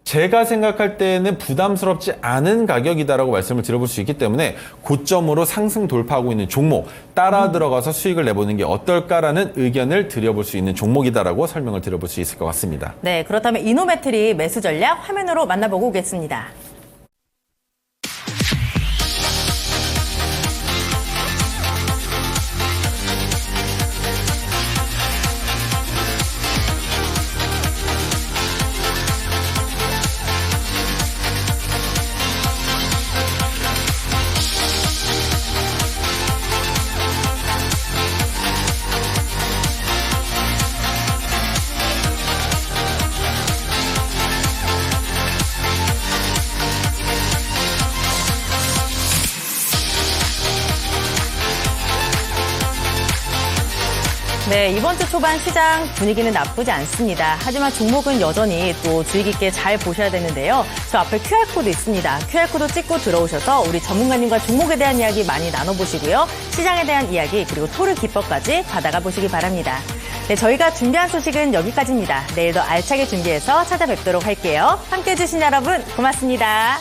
제가 생각할 때는 부담스럽지 않은 가격이다라고 말씀을 드려볼 수 있기 때문에 고점으로 상승 돌파하고 있는 종목 따라 들어가서 수익을 내보는 게 어떨까라는 의견을 드려볼 수 있는 종목이다라고 설명을 드려볼 수 있을 것 같습니다. 네, 그렇다면 이노메트리 매수 전략 화면으로 만나보고 오겠습니다. 네, 이번 주 초반 시장 분위기는 나쁘지 않습니다. 하지만 종목은 여전히 또 주의 깊게 잘 보셔야 되는데요. 저 앞에 QR코드 있습니다. QR코드 찍고 들어오셔서 우리 전문가님과 종목에 대한 이야기 많이 나눠보시고요. 시장에 대한 이야기 그리고 토르 기법까지 받아가 보시기 바랍니다. 네, 저희가 준비한 소식은 여기까지입니다. 내일도 알차게 준비해서 찾아뵙도록 할게요. 함께해 주신 여러분 고맙습니다.